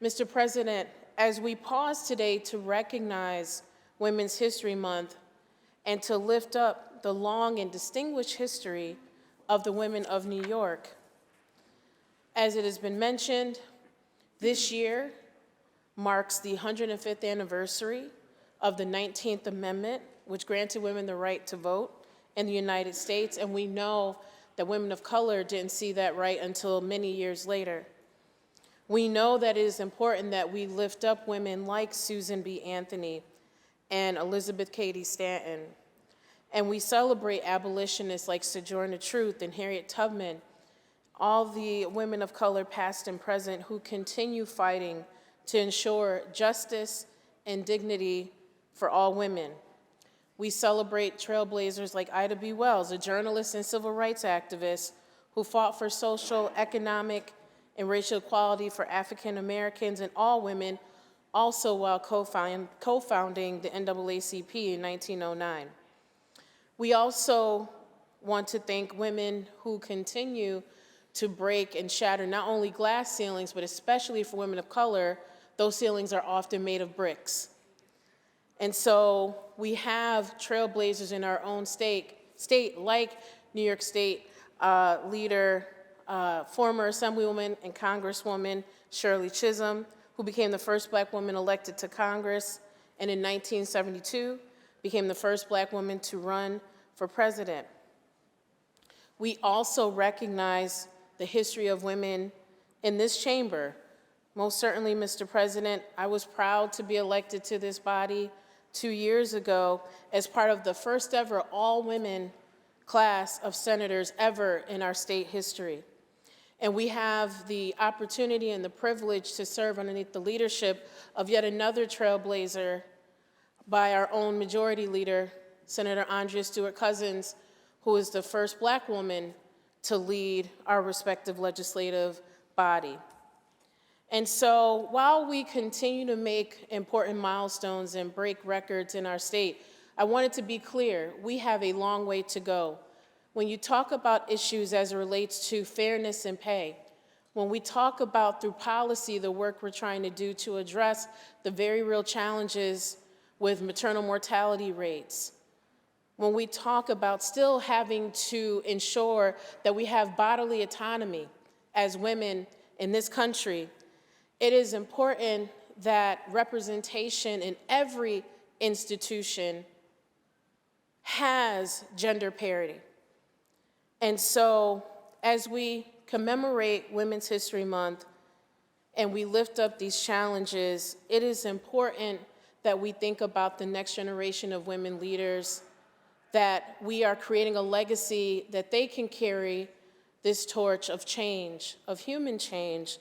Mr. President, as we pause today to recognize Women's History Month and to lift up the long and distinguished history of the women of New York, as it has been mentioned, this year marks the 105th anniversary of the 19th Amendment, which granted women the right to vote in the United States, and we know that women of color didn't see that right until many years later. We know that it is important that we lift up women like Susan B. Anthony and Elizabeth Cady Stanton, and we celebrate abolitionists like Sojourner Truth and Harriet Tubman, all the women of color past and present who continue fighting to ensure justice and dignity for all women. We celebrate trailblazers like Ida B. Wells, a journalist and civil rights activist who fought for social, economic, and racial equality for African Americans and all women, also while co-founding the NAACP in 1909. We also want to thank women who continue to break and shatter not only glass ceilings, but especially for women of color, those ceilings are often made of bricks. And so we have trailblazers in our own state like New York State leader, former Assemblywoman and Congresswoman Shirley Chisholm, who became the first Black woman elected to Congress, and in 1972 became the first Black woman to run for president. We also recognize the history of women in this chamber. Most certainly, Mr. President, I was proud to be elected to this body 2 years ago as part of the first ever all-women class of senators ever in our state history. And we have the opportunity and the privilege to serve underneath the leadership of yet another trailblazer by our own majority leader, Senator Andrea Stewart-Cousins, who is the first Black woman to lead our respective legislative body. And so while we continue to make important milestones and break records in our state, I wanted to be clear, we have a long way to go. When you talk about issues as it relates to fairness in pay, when we talk about through policy the work we're trying to do to address the very real challenges with maternal mortality rates, when we talk about still having to ensure that we have bodily autonomy as women in this country, it is important that representation in every institution has gender parity. And so as we commemorate Women's History Month and we lift up these challenges, it is important that we think about the next generation of women leaders, that we are creating a legacy that they can carry this torch of change, of human change,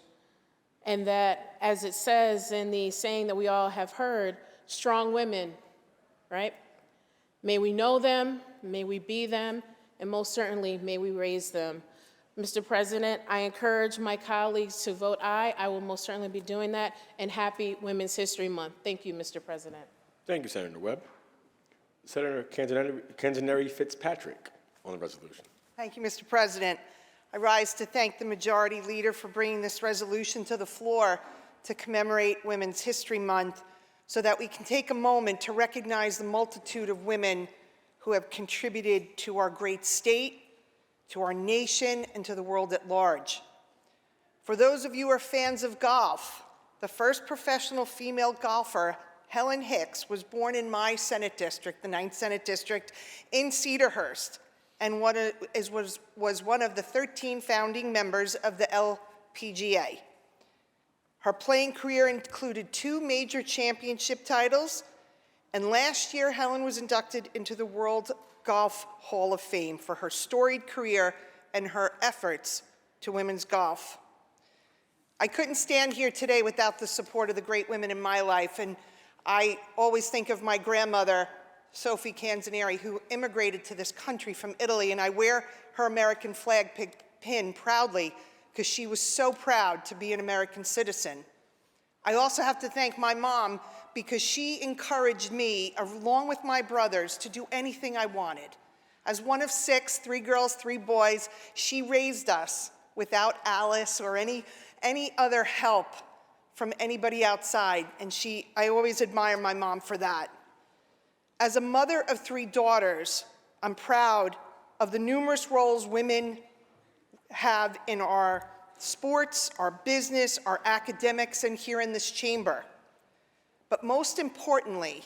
and that, as it says in the saying that we all have heard, strong women, right? May we know them, may we be them, and most certainly may we raise them. Mr. President, I encourage my colleagues to vote aye. I will most certainly be doing that, and happy Women's History Month. Thank you, Mr. President. Thank you, Senator Webb. Senator Canzoneri Fitzpatrick on the resolution. Thank you, Mr. President. I rise to thank the Majority Leader for bringing this resolution to the floor to commemorate Women's History Month so that we can take a moment to recognize the multitude of women who have contributed to our great state, to our nation, and to the world at large. For those of you who are fans of golf, the first professional female golfer, Helen Hicks, was born in my Senate district, the 9th Senate District, in Cedarhurst, and was one of the 13 founding members of the LPGA. Her playing career included 2 major championship titles, and last year Helen was inducted into the World Golf Hall of Fame for her storied career and her efforts to women's golf. I couldn't stand here today without the support of the great women in my life, and I always think of my grandmother, Sophie Canzoneri, who immigrated to this country from Italy, and I wear her American flag pin proudly because she was so proud to be an American citizen. I also have to thank my mom because she encouraged me, along with my brothers, to do anything I wanted. As one of 6, 3 girls, 3 boys, she raised us without Alice or any other help from anybody outside, and I always admire my mom for that. As a mother of 3 daughters, I'm proud of the numerous roles women have in our sports, our business, our academics, and here in this chamber. But most importantly,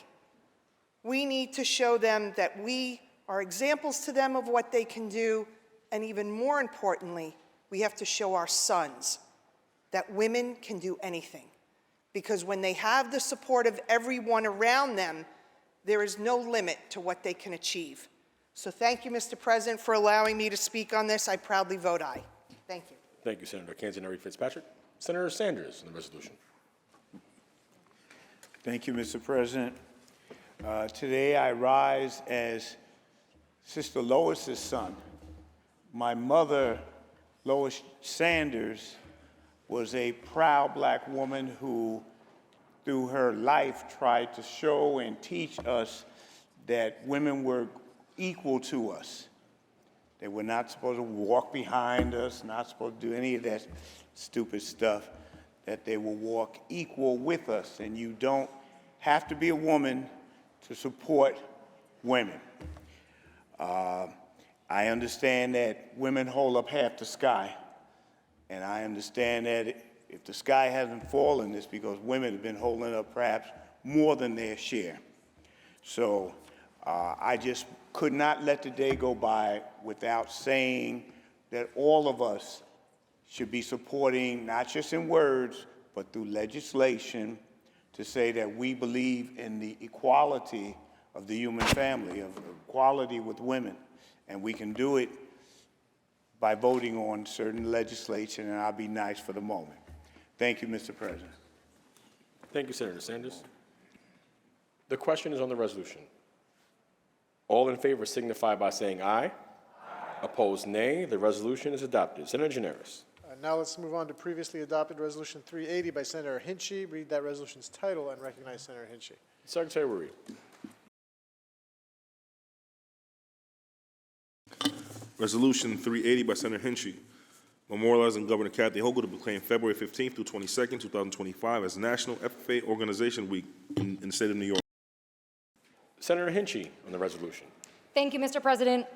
we need to show them that we are examples to them of what they can do, and even more importantly, we have to show our sons that women can do anything. Because when they have the support of everyone around them, there is no limit to what they can achieve. So thank you, Mr. President, for allowing me to speak on this. I proudly vote aye. Thank you. Thank you, Senator Canzoneri Fitzpatrick. Senator Sanders on the resolution. Thank you, Mr. President. Today I rise as Sister Lois's son. My mother, Lois Sanders, was a proud Black woman who, through her life, tried to show and teach us that women were equal to us. They were not supposed to walk behind us, not supposed to do any of that stupid stuff, that they will walk equal with us. And you don't have to be a woman to support women. I understand that women hold up half the sky, and I understand that if the sky hasn't fallen, it's because women have been holding up perhaps more than their share. So I just could not let the day go by without saying that all of us should be supporting, not just in words, but through legislation, to say that we believe in the equality of the human family, of equality with women. And we can do it by voting on certain legislation, and I'll be nice for the moment. Thank you, Mr. President. Thank you, Senator Sanders. The question is on the resolution. All in favor signify by saying aye. Aye. Opposed, nay. The resolution is adopted. Senator Gineris. Now let's move on to previously adopted Resolution 380 by Senator Hinchey. Read that resolution's title and recognize Senator Hinchey. Secretary will read. Resolution 380 by Senator Hinchey, memorializing Governor Kathy Hochul to proclaim February 15th through 22nd, 2025 as National FFA Organization Week in the state of New York. Senator Hinchey on the resolution. Thank you, Mr. President.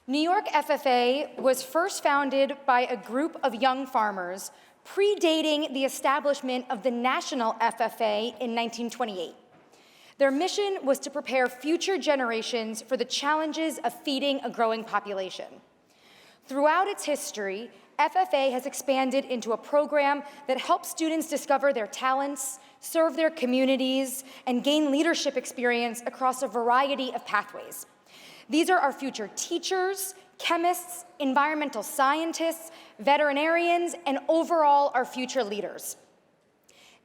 New York FFA was first founded by a group of young farmers predating the establishment of the National FFA in 1928. Their mission was to prepare future generations for the challenges of feeding a growing population. Throughout its history, FFA has expanded into a program that helps students discover their talents, serve their communities, and gain leadership experience across a variety of pathways. These are our future teachers, chemists, environmental scientists, veterinarians, and overall our future leaders.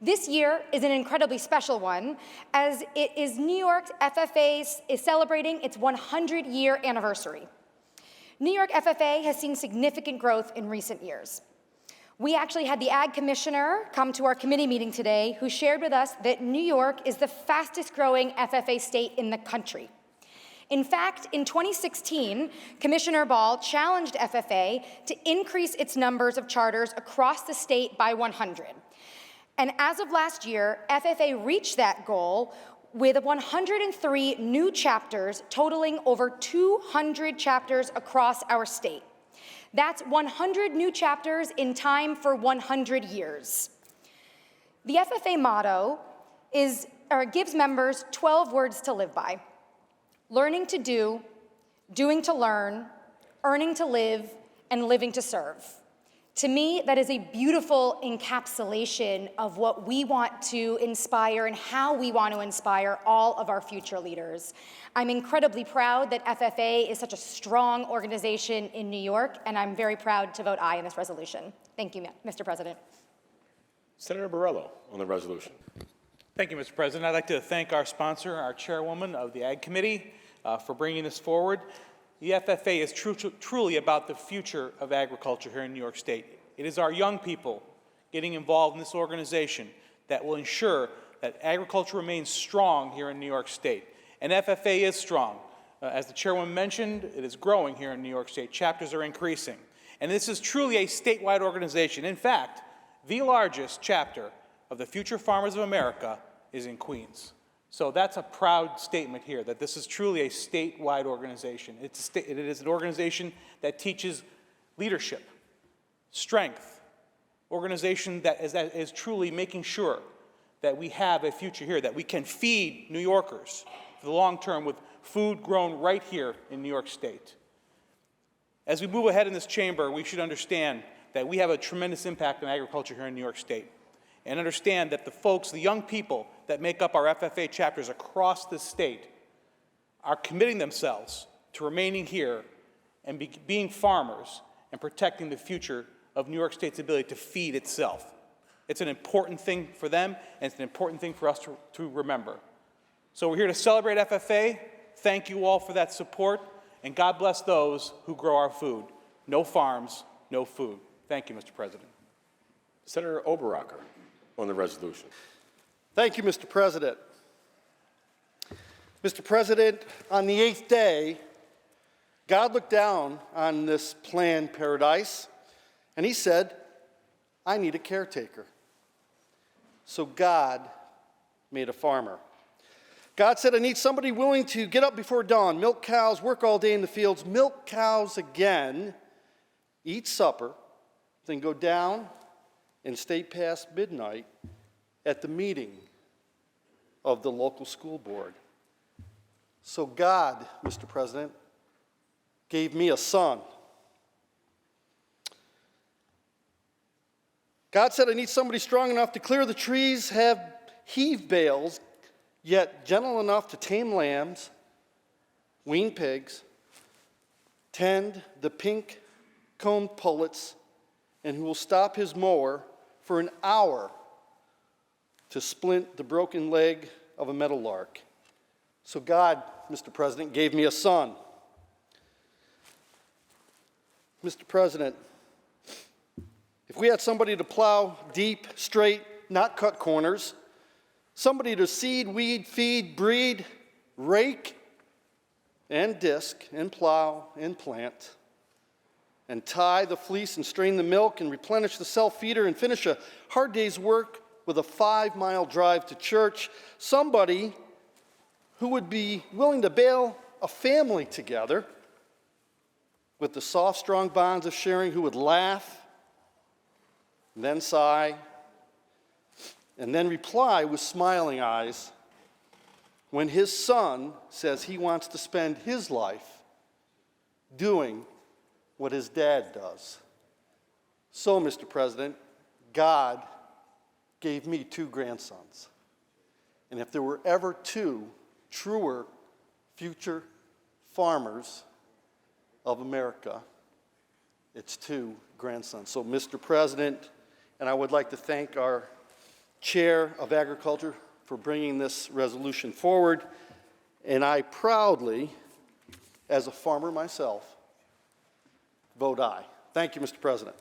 This year is an incredibly special one, as it is New York FFA is celebrating its 100-year anniversary. New York FFA has seen significant growth in recent years. We actually had the Ag Commissioner come to our committee meeting today, who shared with us that New York is the fastest growing FFA state in the country. In fact, in 2016, Commissioner Ball challenged FFA to increase its numbers of charters across the state by 100. And as of last year, FFA reached that goal with 103 new chapters, totaling over 200 chapters across our state. That's 100 new chapters in time for 100 years. The FFA motto gives members 12 words to live by: learning to do, doing to learn, earning to live, and living to serve. To me, that is a beautiful encapsulation of what we want to inspire and how we want to inspire all of our future leaders. I'm incredibly proud that FFA is such a strong organization in New York, and I'm very proud to vote aye in this resolution. Thank you, Mr. President. Senator Borrello on the resolution. Thank you, Mr. President. I'd like to thank our sponsor, our chairwoman of the Ag Committee, for bringing this forward. The FFA is truly about the future of agriculture here in New York State. It is our young people getting involved in this organization that will ensure that agriculture remains strong here in New York State. And FFA is strong. As the chairwoman mentioned, it is growing here in New York State. Chapters are increasing. And this is truly a statewide organization. In fact, the largest chapter of the Future Farmers of America is in Queens. So that's a proud statement here, that this is truly a statewide organization. It is an organization that teaches leadership, strength, organization that is truly making sure that we have a future here, that we can feed New Yorkers for the long term with food grown right here in New York State. As we move ahead in this chamber, we should understand that we have a tremendous impact on agriculture here in New York State, and understand that the folks, the young people that make up our FFA chapters across the state are committing themselves to remaining here and being farmers and protecting the future of New York State's ability to feed itself. It's an important thing for them, and it's an important thing for us to remember. So we're here to celebrate FFA. Thank you all for that support, and God bless those who grow our food. No farms, no food. Thank you, Mr. President. Senator Oberacker on the resolution. Thank you, Mr. President. Mr. President, on the 8th day, God looked down on this planned paradise, and he said, I need a caretaker. So God made a farmer. God said, I need somebody willing to get up before dawn, milk cows, work all day in the fields, milk cows again, eat supper, then go down and stay past midnight at the meeting of the local school board. So God, Mr. President, gave me a son. God said, I need somebody strong enough to clear the trees, have heave bales, yet gentle enough to tame lambs, wean pigs, tend the pink-combed pullets, and who will stop his mower for an hour to splint the broken leg of a meadowlark. So God, Mr. President, gave me a son. Mr. President, if we had somebody to plow deep, straight, not cut corners, somebody to seed, weed, feed, breed, rake, and disc, and plow, and plant, and tie the fleece and strain the milk and replenish the self-feeder and finish a hard day's work with a 5-mile drive to church, somebody who would be willing to bail a family together with the soft, strong bonds of sharing, who would laugh, and then sigh, and then reply with smiling eyes when his son says he wants to spend his life doing what his dad does. So, Mr. President, God gave me 2 grandsons. And if there were ever 2 truer future farmers of America, it's 2 grandsons. So, Mr. President, and I would like to thank our Chair of Agriculture for bringing this resolution forward, and I proudly, as a farmer myself, vote aye. Thank you, Mr. President.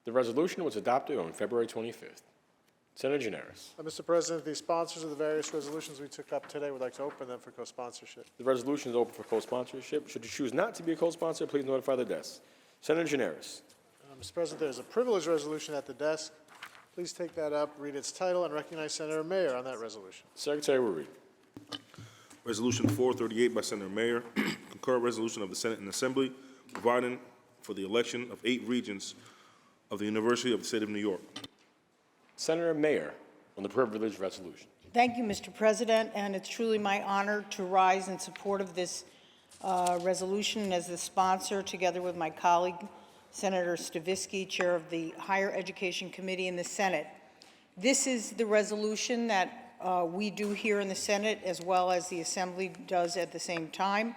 The resolution was adopted on February 25th. Senator Gianaris. Mr. President, the sponsors of the various resolutions we took up today would like to open them for co-sponsorship. The resolution is open for co-sponsorship. Should you choose not to be a co-sponsor, please notify the desk. Senator Gianaris. Mr. President, there's a privilege resolution at the desk. Please take that up, read its title, and recognize Senator Mayer on that resolution. Secretary will read. Resolution 438 by Senator Mayer, concurrent resolution of the Senate and Assembly providing for the election of 8 regents of the University of the State of New York. Senator Mayer on the privilege resolution. Thank you, Mr. President, and it's truly my honor to rise in support of this resolution as the sponsor, together with my colleague, Senator Stavisky, Chair of the Higher Education Committee in the Senate. This is the resolution that we do here in the Senate, as well as the Assembly does at the same time,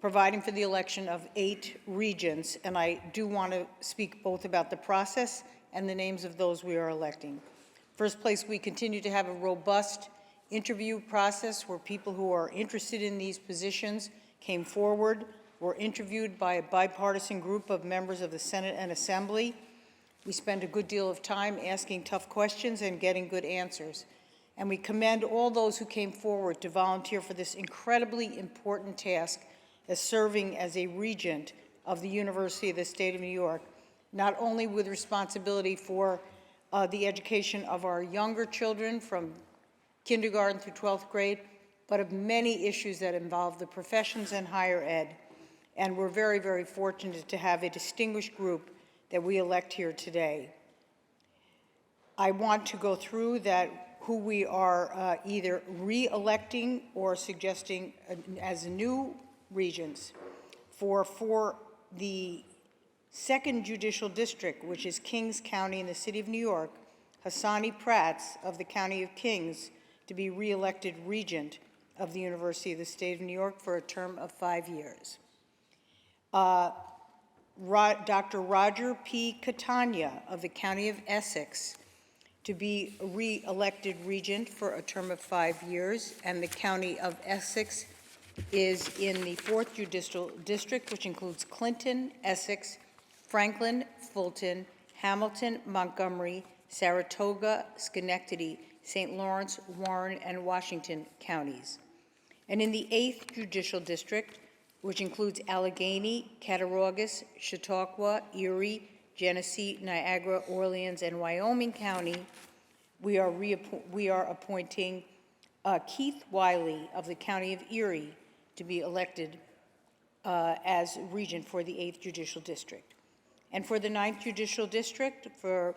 providing for the election of 8 regents, and I do want to speak both about the process and the names of those we are electing. First place, we continue to have a robust interview process where people who are interested in these positions came forward, were interviewed by a bipartisan group of members of the Senate and Assembly. We spent a good deal of time asking tough questions and getting good answers. And we commend all those who came forward to volunteer for this incredibly important task as serving as a regent of the University of the State of New York, not only with responsibility for the education of our younger children from kindergarten through 12th grade, but of many issues that involve the professions and higher ed. And we're very, very fortunate to have a distinguished group that we elect here today. I want to go through that who we are either re-electing or suggesting as new regents for the 2nd Judicial District, which is Kings County in the city of New York, Hassani Prats of the County of Kings to be re-elected regent of the University of the State of New York for a term of 5 years. Dr. Roger P. Catania of the County of Essex to be re-elected regent for a term of 5 years, and the County of Essex is in the 4th Judicial District, which includes Clinton, Essex, Franklin, Fulton, Hamilton, Montgomery, Saratoga, Schenectady, St. Lawrence, Warren, and Washington counties. And in the 8th Judicial District, which includes Allegheny, Cattaraugus, Chautauqua, Erie, Genesee, Niagara, Orleans, and Wyoming County, we are appointing Keith Wiley of the County of Erie to be elected as regent for the 8th Judicial District. And for the 9th Judicial District, for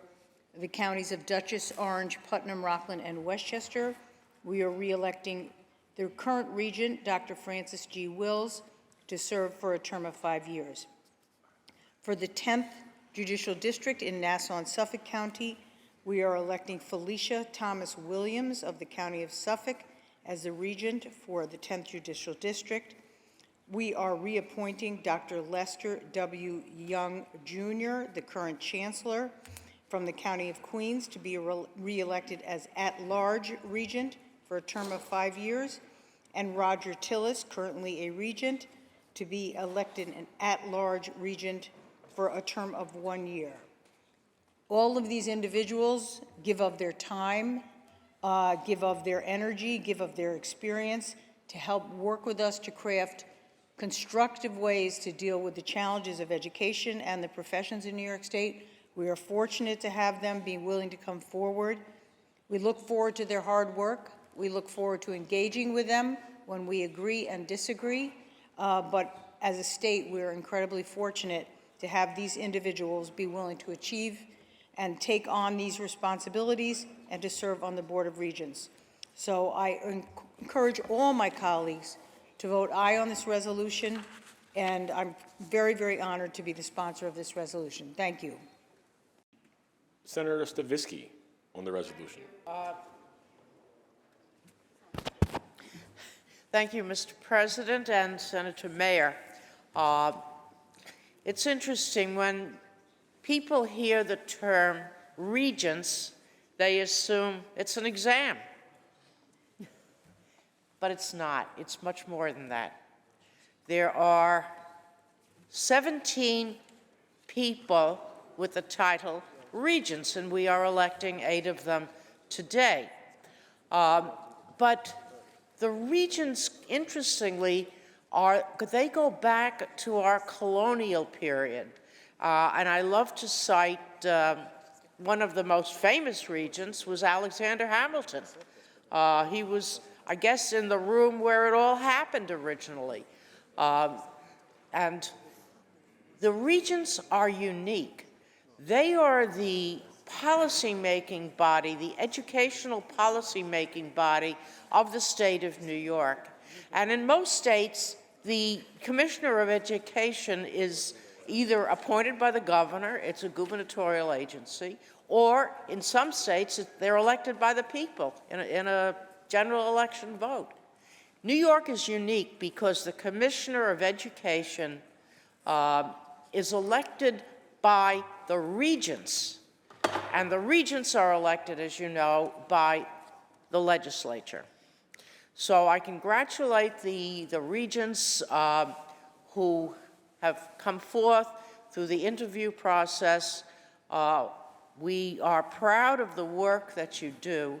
the counties of Dutchess, Orange, Putnam, Rockland, and Westchester, we are re-electing the current regent, Dr. Francis G. Wills, to serve for a term of 5 years. For the 10th Judicial District in Nassau and Suffolk County, we are electing Felicia Thomas Williams of the County of Suffolk as the regent for the 10th Judicial District. We are reappointing Dr. Lester W. Young, Jr., the current chancellor, from the County of Queens to be re-elected as at-large regent for a term of 5 years, and Roger Tillis, currently a regent, to be elected an at-large regent for a term of 1 year. All of these individuals give of their time, give of their energy, give of their experience to help work with us to craft constructive ways to deal with the challenges of education and the professions in New York State. We are fortunate to have them be willing to come forward. We look forward to their hard work. We look forward to engaging with them when we agree and disagree. But as a state, we're incredibly fortunate to have these individuals be willing to achieve and take on these responsibilities and to serve on the Board of Regents. So I encourage all my colleagues to vote aye on this resolution, and I'm very, very honored to be the sponsor of this resolution. Thank you. Senator Stavisky on the resolution. Thank you, Mr. President and Senator Mayer. It's interesting when people hear the term regents, they assume it's an exam. But it's not. It's much more than that. There are 17 people with the title regents, and we are electing 8 of them today. But the regents, interestingly, they go back to our colonial period. And I love to cite one of the most famous regents was Alexander Hamilton. He was, I guess, in the room where it all happened originally. And the regents are unique. They are the policy-making body, the educational policy-making body of the state of New York. And in most states, the Commissioner of Education is either appointed by the governor, it's a gubernatorial agency, or in some states, they're elected by the people in a general election vote. New York is unique because the Commissioner of Education is elected by the regents, and the regents are elected, as you know, by the legislature. So I congratulate the regents who have come forth through the interview process. We are proud of the work that you do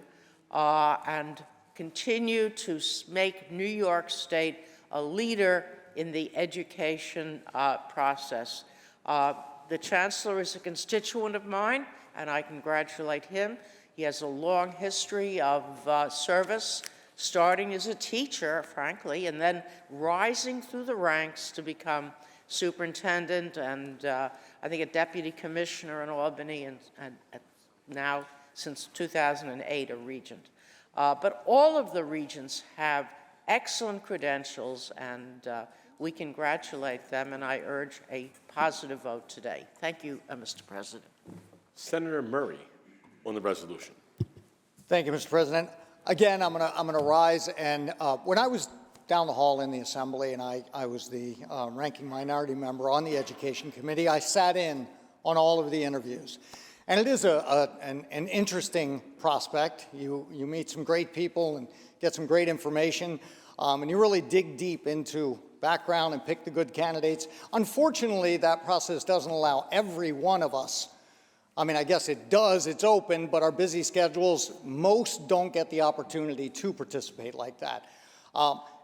and continue to make New York State a leader in the education process. The Chancellor is a constituent of mine, and I congratulate him. He has a long history of service, starting as a teacher, frankly, and then rising through the ranks to become superintendent and I think a deputy commissioner in Albany, and now, since 2008, a regent. But all of the regents have excellent credentials, and we congratulate them, and I urge a positive vote today. Thank you, Mr. President. Senator Murray on the resolution. Thank you, Mr. President. Again, I'm gonna rise, and when I was down the hall in the Assembly, and I was the ranking minority member on the Education Committee, I sat in on all of the interviews. And it is an interesting prospect. You meet some great people and get some great information, and you really dig deep into background and pick the good candidates. Unfortunately, that process doesn't allow every one of us. I mean, I guess it does, it's open, but our busy schedules, most don't get the opportunity to participate like that.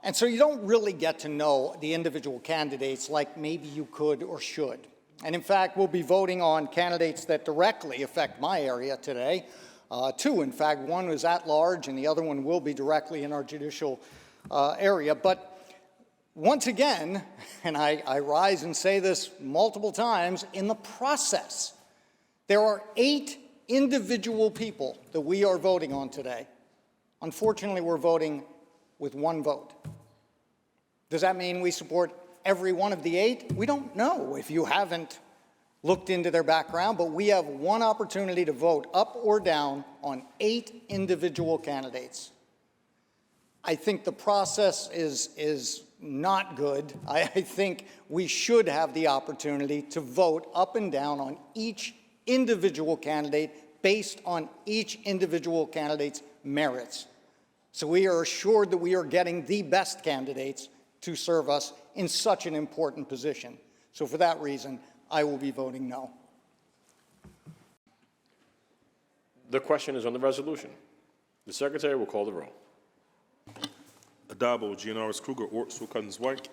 And so you don't really get to know the individual candidates like maybe you could or should. And in fact, we'll be voting on candidates that directly affect my area today. two. In fact, one is at large and the other one will be directly in our judicial area. But once again, and I rise and say this multiple times, in the process, there are 8 individual people that we are voting on today. Unfortunately, we're voting with 1 vote. Does that mean we support every one of the 8? We don't know if you haven't looked into their background, but we have 1 opportunity to vote up or down on 8 individual candidates. I think the process is not good. I think we should have the opportunity to vote up and down on each individual candidate based on each individual candidate's merits. So we are assured that we are getting the best candidates to serve us in such an important position. So for that reason, I will be voting no. The question is on the resolution. The Secretary will call the roll. Addabbo, Gianaris Kruger, Ort, Sewell Cousins, White.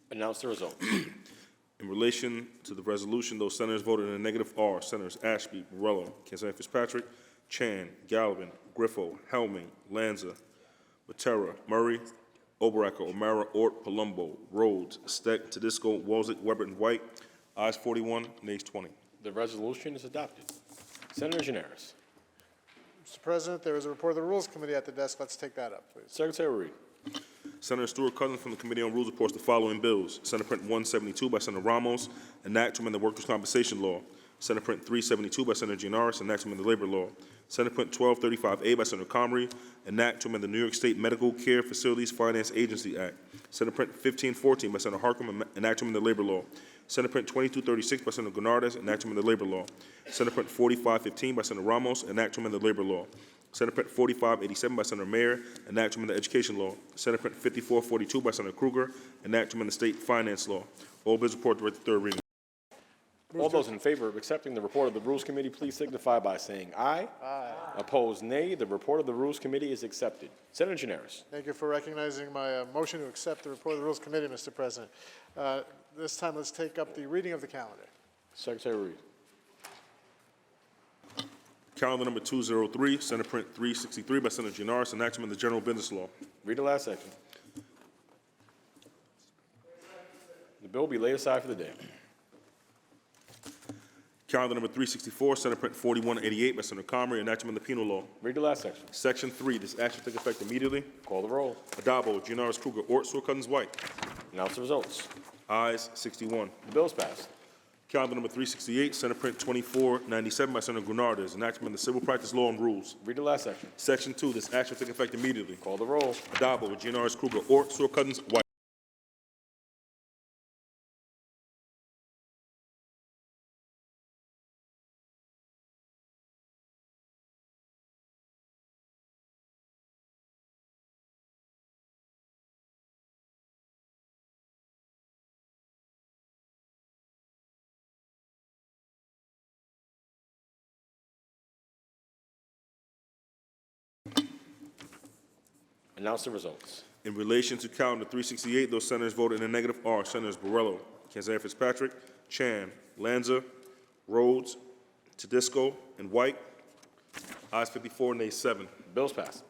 Announce the result. In relation to the resolution, those senators voted in the negative are Senators Ashby, Morello, Kinsella Fitzpatrick, Chan, Galvin, Griffo, Helming, Lanza, Matera, Murray, Oberacker, O'Mara, Ort, Palumbo, Rhodes, Steck, Tedisco, Walzek, Weber, and White. Ayes 41, nays 20. The resolution is adopted. Senator Gianaris. Mr. President, there is a report of the Rules Committee at the desk. Let's take that up, please. Secretary will read. Senator Stewart-Cousins from the Committee on Rules reports the following bills. Senate Print 172 by Senator Ramos, an act to amend the Workers' Compensation Law. Senate Print 372 by Senator Gianaris, an act to amend the Labor Law. Senate Print 1235A by Senator Comrie, an act to amend the New York State Medical Care Facilities Finance Agency Act. Senate Print 1514 by Senator Harkam, an act to amend the Labor Law. Senate Print 2236 by Senator Gurnardes, an act to amend the Labor Law. Senate Print 4515 by Senator Ramos, an act to amend the Labor Law. Senate Print 4587 by Senator Mayer, an act to amend the Education Law. Senate Print 5442 by Senator Kruger, an act to amend the State Finance Law. All bills reported to third reading. All those in favor of accepting the report of the Rules Committee, please signify by saying aye. Aye. Opposed, nay. The report of the Rules Committee is accepted. Senator Gianaris. Thank you for recognizing my motion to accept the report of the Rules Committee, Mr. President. This time, let's take up the reading of the calendar. Secretary will read. Calendar number 203, Senate Print 363 by Senator Gianaris, an act to amend the General Business Law. Read the last section. The bill will be laid aside for the day. Calendar number 364, Senate Print 4188 by Senator Comrie, an act to amend the Penal Law. Read the last section. Section 3, this act shall take effect immediately. Call the roll. Addabbo, Gianaris Kruger, Ort, Sewell Cousins, White. Announce the results. Ayes 61. The bill is passed. Calendar number 368, Senate Print 2497 by Senator Gurnardes, an act to amend the Civil Practice Law and Rules. Read the last section. Section 2, this act shall take effect immediately. Call the roll. Addabbo, Gianaris Kruger, Ort, Sewell Cousins, White. Announce the results. In relation to calendar 368, those senators voted in the negative are Senators Borrello, Kinsella Fitzpatrick, Chan, Lanza, Rhodes, Tedisco, and White. Ayes 54, nays 7. Bills passed.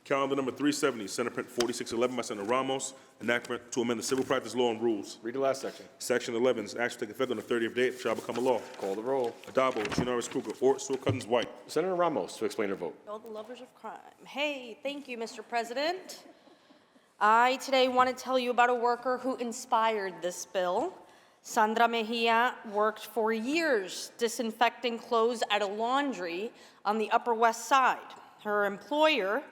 Calendar number 370, Senate Print 4611 by Senator Ramos, enactment to amend the civil practice law and rules. Read the last section. Section 11, this action take effect on the 30th day, it shall become a law. Call the roll. Addabbo, Junior Kruger, Ort, Stewart-Cousins, White. Senator Ramos to explain her vote. All the lovers of crime. Hey, thank you, Mr. President. I today want to tell you about a worker who inspired this bill. Sandra Mejia worked for years disinfecting clothes at a laundry on the Upper West Side. Her employer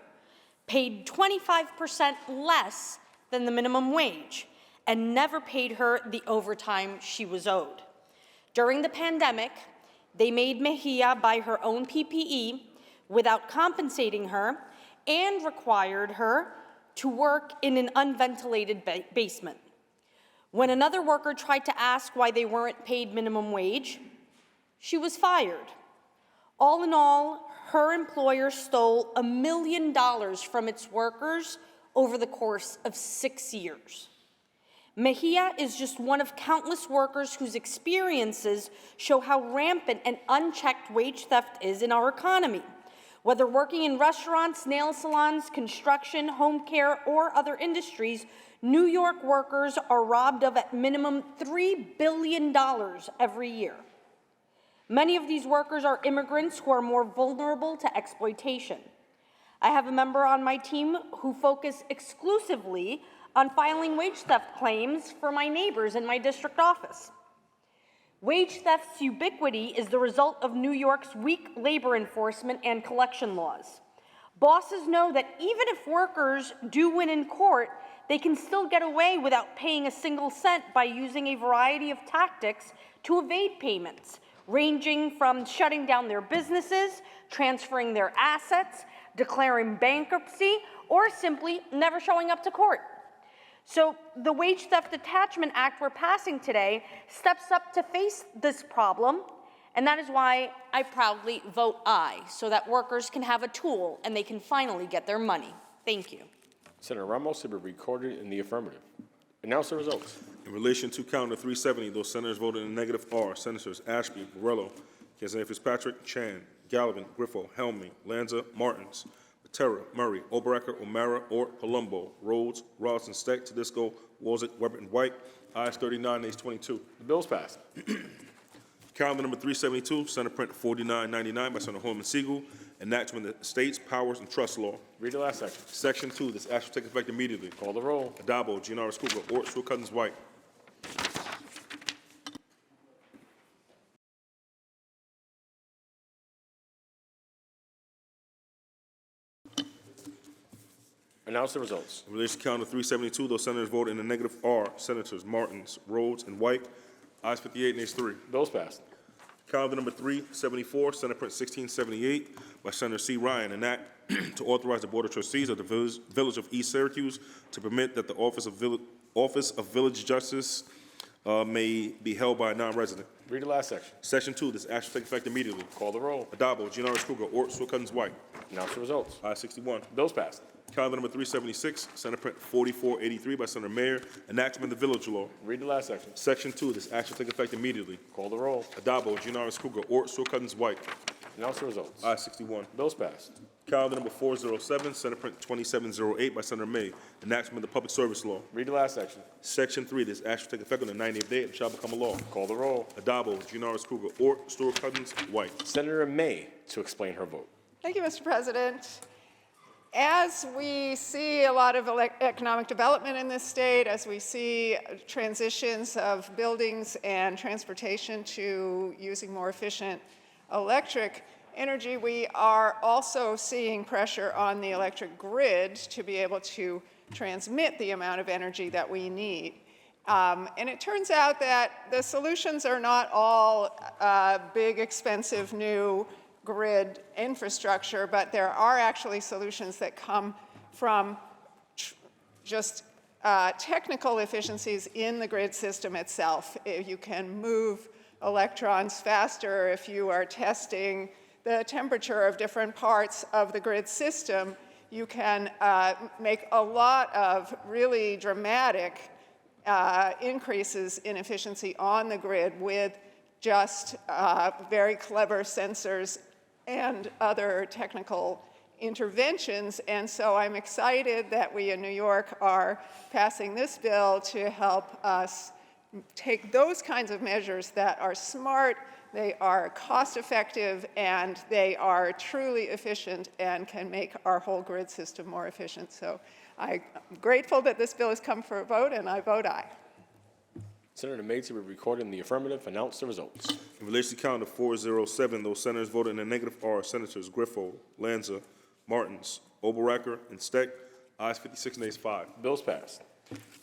paid 25% less than the minimum wage and never paid her the overtime she was owed. During the pandemic, they made Mejia buy her own PPE without compensating her and required her to work in an unventilated basement. When another worker tried to ask why they weren't paid minimum wage, she was fired. All in all, her employer stole $1 million from its workers over the course of 6 years. Mejia is just one of countless workers whose experiences show how rampant and unchecked wage theft is in our economy. Whether working in restaurants, nail salons, construction, home care, or other industries, New York workers are robbed of at minimum $3 billion every year. Many of these workers are immigrants who are more vulnerable to exploitation. I have a member on my team who focus exclusively on filing wage theft claims for my neighbors in my district office. Wage theft's ubiquity is the result of New York's weak labor enforcement and collection laws. Bosses know that even if workers do win in court, they can still get away without paying a single cent by using a variety of tactics to evade payments, ranging from shutting down their businesses, transferring their assets, declaring bankruptcy, or simply never showing up to court. So the Wage Theft Attachment Act we're passing today steps up to face this problem, and that is why I proudly vote aye, so that workers can have a tool and they can finally get their money. Thank you. Senator Ramos to be recorded in the affirmative. Announce the results. In relation to calendar 370, those senators voted in the negative are Senators Ashby, Morello, Kenzana Fitzpatrick, Chan, Gallivan, Griffo, Helmy, Lanza, Martins, Matera, Murray, Oberacker, O'Mara, Ort, Palumbo, Rhodes, Rollins, Steck, Tedisco, Wozik, Weber, and White. Ayes 39, nays 22. The bill is passed. Calendar number 372, Senate Print 4999 by Senator Holman Siegel, enactment of the States, Powers, and Trust Law. Read the last section. Section 2, this act shall take effect immediately. Call the roll. Addabbo, Giannaris Kruger, Ort, Stewart-Cousins, White. Announce the results. In relation to calendar 372, those senators voted in the negative are Senators Martins, Rhodes, and White. Ayes 58, nays 3. Bill's passed. Calendar number 374, Senate Print 1678 by Senator C. Ryan, an act to authorize the Board of Trustees of the Village of East Syracuse to permit that the Office of Village Justice may be held by a non-resident. Read the last section. Section 2, this act shall take effect immediately. Call the roll. Addabbo, Giannaris Kruger, Ort, Stewart-Cousins, White. Announce the results. Ayes 61. Bill's passed. Calendar number 376, Senate Print 4483 by Senator Mayer, enactment of the Village Law. Read the last section. Section 2, this act shall take effect immediately. Call the roll. Addabbo, Giannaris Kruger, Ort, Stewart-Cousins, White. Announce the results. Ayes 61. Bill's passed. Calendar number 407, Senate Print 2708 by Senator May, enactment of the Public Service Law. Read the last section. Section 3, this act shall take effect on the 90th day and shall become a law. Call the roll. Addabbo, Giannaris Kruger, Ort, Stewart-Cousins, White. Senator May to explain her vote. Thank you, Mr. President. As we see a lot of economic development in this state, as we see transitions of buildings and transportation to using more efficient electric energy, we are also seeing pressure on the electric grid to be able to transmit the amount of energy that we need. And it turns out that the solutions are not all big, expensive, new grid infrastructure, but there are actually solutions that come from just technical efficiencies in the grid system itself. If you can move electrons faster, if you are testing the temperature of different parts of the grid system, you can make a lot of really dramatic increases in efficiency on the grid with just very clever sensors and other technical interventions. And so I'm excited that we in New York are passing this bill to help us take those kinds of measures that are smart, they are cost-effective, and they are truly efficient and can make our whole grid system more efficient. So I'm grateful that this bill has come for a vote, and I vote aye. Senator Macy will record in the affirmative. Announce the results. In relation to calendar 407, those senators voted in the negative are Senators Griffo, Lanza, Martins, Oberacker, and Steck. Ayes 56, nays 5. Bills passed.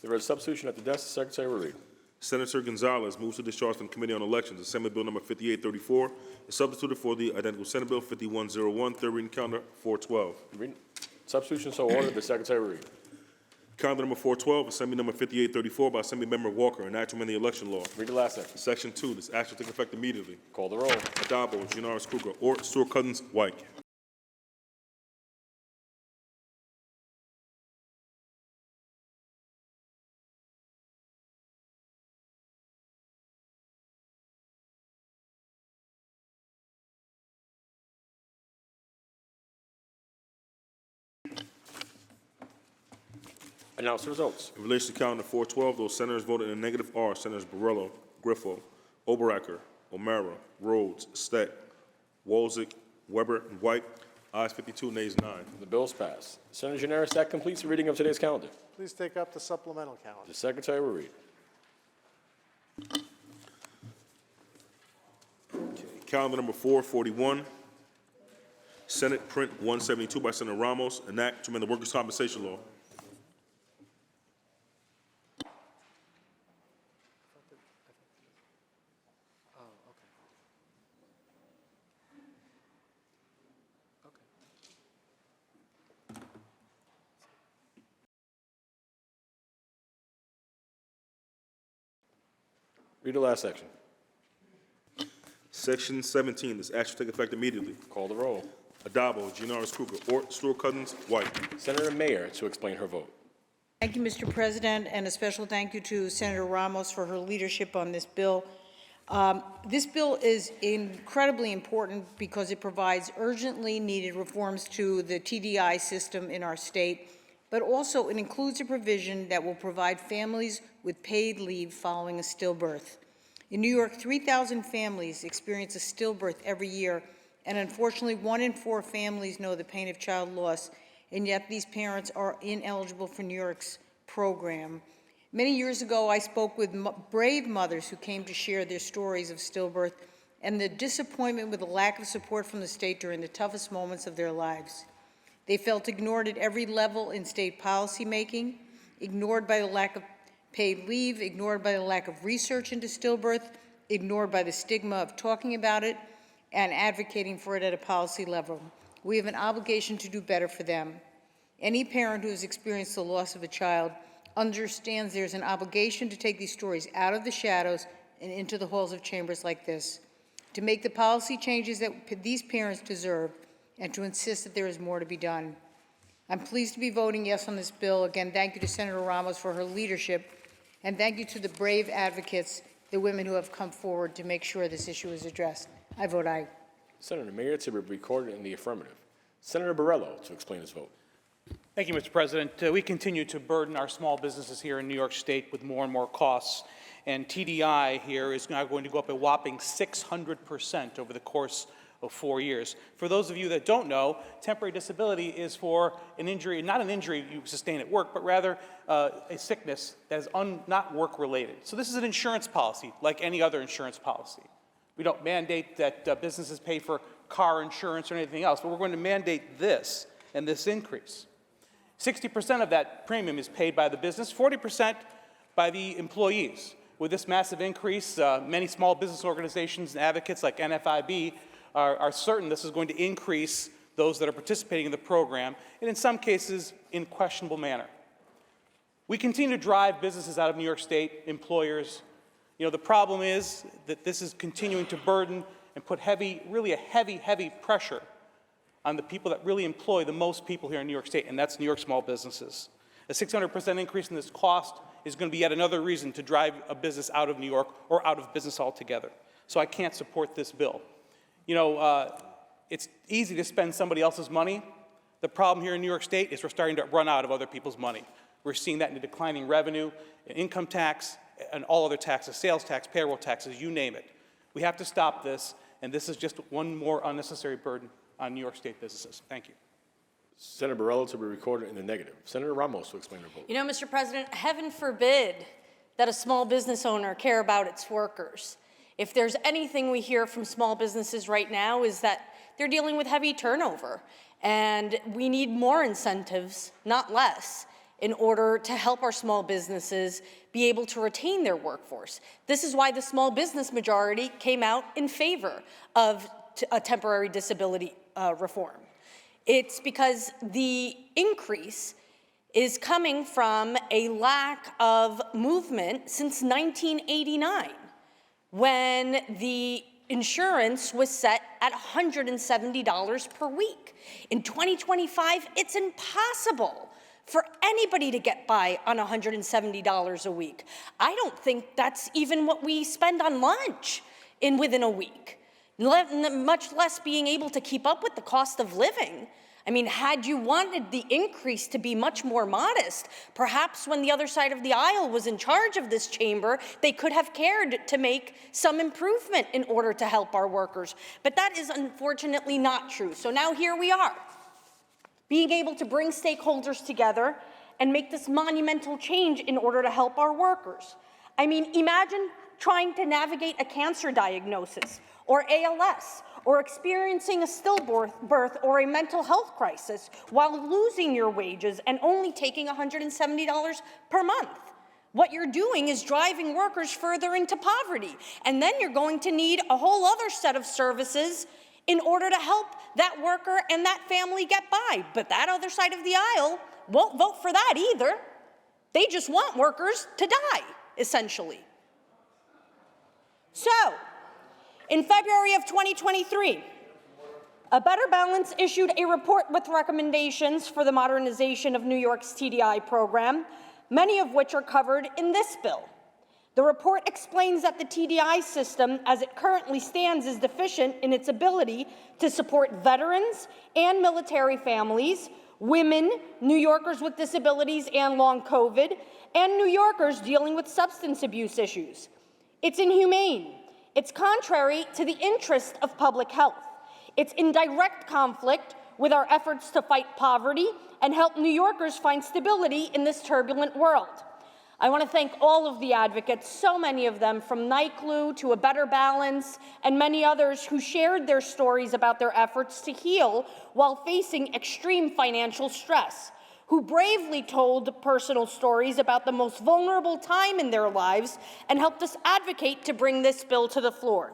There is substitution at the desk. The Secretary will read. Senator Gonzalez moves to discharge from the Committee on Elections Assembly Bill number 5834 is substituted for the identical Senate Bill 5101, third reading calendar 412. Substitution so ordered. The Secretary will read. Calendar number 412, Assembly number 5834 by Assembly Member Walker, an act to amend the election law. Read the last section. Section 2, this act shall take effect immediately. Call the roll. Adabo, Janoris Kruger, Ort, Stewart Cousins, White. Announce the results. In relation to calendar 412, those senators voted in the negative are Senators Borrello, Griffo, Oberacker, O'Mara, Rhodes, Steck, Wolzig, Weber, and White. Ayes 52, nays 9. The bills pass. Senator Janoris, that completes the reading of today's calendar. Please take up the supplemental calendar. The Secretary will read. Calendar number 441, Senate Print 172 by Senator Ramos, an act to amend the Workers' Compensation Law. Read the last section. Section 17, this act shall take effect immediately. Call the roll. Adabo, Janoris Kruger, Ort, Stewart Cousins, White. Senator Mayer to explain her vote. Thank you, Mr. President, and a special thank you to Senator Ramos for her leadership on this bill. This bill is incredibly important because it provides urgently needed reforms to the TDI system in our state, but also it includes a provision that will provide families with paid leave following a stillbirth. In New York, 3,000 families experience a stillbirth every year, and unfortunately, 1 in 4 families know the pain of child loss, and yet these parents are ineligible for New York's program. Many years ago, I spoke with brave mothers who came to share their stories of stillbirth and the disappointment with the lack of support from the state during the toughest moments of their lives. They felt ignored at every level in state policymaking, ignored by the lack of paid leave, ignored by the lack of research into stillbirth, ignored by the stigma of talking about it, and advocating for it at a policy level. We have an obligation to do better for them. Any parent who has experienced the loss of a child understands there's an obligation to take these stories out of the shadows and into the halls of chambers like this, to make the policy changes that these parents deserve, and to insist that there is more to be done. I'm pleased to be voting yes on this bill. Again, thank you to Senator Ramos for her leadership, and thank you to the brave advocates, the women who have come forward to make sure this issue is addressed. I vote aye. Senator Mayer to be recorded in the affirmative. Senator Borrello to explain his vote. Thank you, Mr. President. We continue to burden our small businesses here in New York State with more and more costs, and TDI here is now going to go up a whopping 600% over the course of 4 years. For those of you that don't know, temporary disability is for an injury, not an injury you sustain at work, but rather a sickness that is not work-related. So this is an insurance policy, like any other insurance policy. We don't mandate that businesses pay for car insurance or anything else, but we're going to mandate this and this increase. 60% of that premium is paid by the business, 40% by the employees. With this massive increase, many small business organizations and advocates like NFIB are certain this is going to increase those that are participating in the program, and in some cases, in questionable manner. We continue to drive businesses out of New York State, employers. You know, the problem is that this is continuing to burden and put really a heavy pressure on the people that really employ the most people here in New York State, and that's New York small businesses. A 600% increase in this cost is going to be yet another reason to drive a business out of New York or out of business altogether. So I can't support this bill. You know, it's easy to spend somebody else's money, The problem here in New York State is we're starting to run out of other people's money. We're seeing that in the declining revenue, in income tax, and all other taxes, sales tax, payroll taxes, you name it. We have to stop this, and this is just one more unnecessary burden on New York State businesses. Thank you. Senator Borrello to be recorded in the negative. Senator Ramos will explain her vote. You know, Mr. President, heaven forbid that a small business owner care about its workers. If there's anything we hear from small businesses right now is that they're dealing with heavy turnover, and we need more incentives, not less, in order to help our small businesses be able to retain their workforce. This is why the small business majority came out in favor of a temporary disability reform. It's because the increase is coming from a lack of movement since 1989, when the insurance was set at $170 per week. In 2025, it's impossible for anybody to get by on $170 a week. I don't think that's even what we spend on lunch within a week, much less being able to keep up with the cost of living. I mean, had you wanted the increase to be much more modest, perhaps when the other side of the aisle was in charge of this chamber, they could have cared to make some improvement in order to help our workers. But that is unfortunately not true. So now here we are, being able to bring stakeholders together and make this monumental change in order to help our workers. I mean, imagine trying to navigate a cancer diagnosis or ALS, or experiencing a stillbirth or a mental health crisis while losing your wages and only taking $170 per month. What you're doing is driving workers further into poverty, and then you're going to need a whole other set of services in order to help that worker and that family get by. But that other side of the aisle won't vote for that either. They just want workers to die, essentially. So, in February of 2023, A Better Balance issued a report with recommendations for the modernization of New York's TDI program, many of which are covered in this bill. The report explains that the TDI system, as it currently stands, is deficient in its ability to support veterans and military families, women, New Yorkers with disabilities and long COVID, and New Yorkers dealing with substance abuse issues. It's inhumane. It's contrary to the interest of public health. It's in direct conflict with our efforts to fight poverty and help New Yorkers find stability in this turbulent world. I want to thank all of the advocates, so many of them, from NYCLU to A Better Balance, and many others who shared their stories about their efforts to heal while facing extreme financial stress, who bravely told personal stories about the most vulnerable time in their lives and helped us advocate to bring this bill to the floor.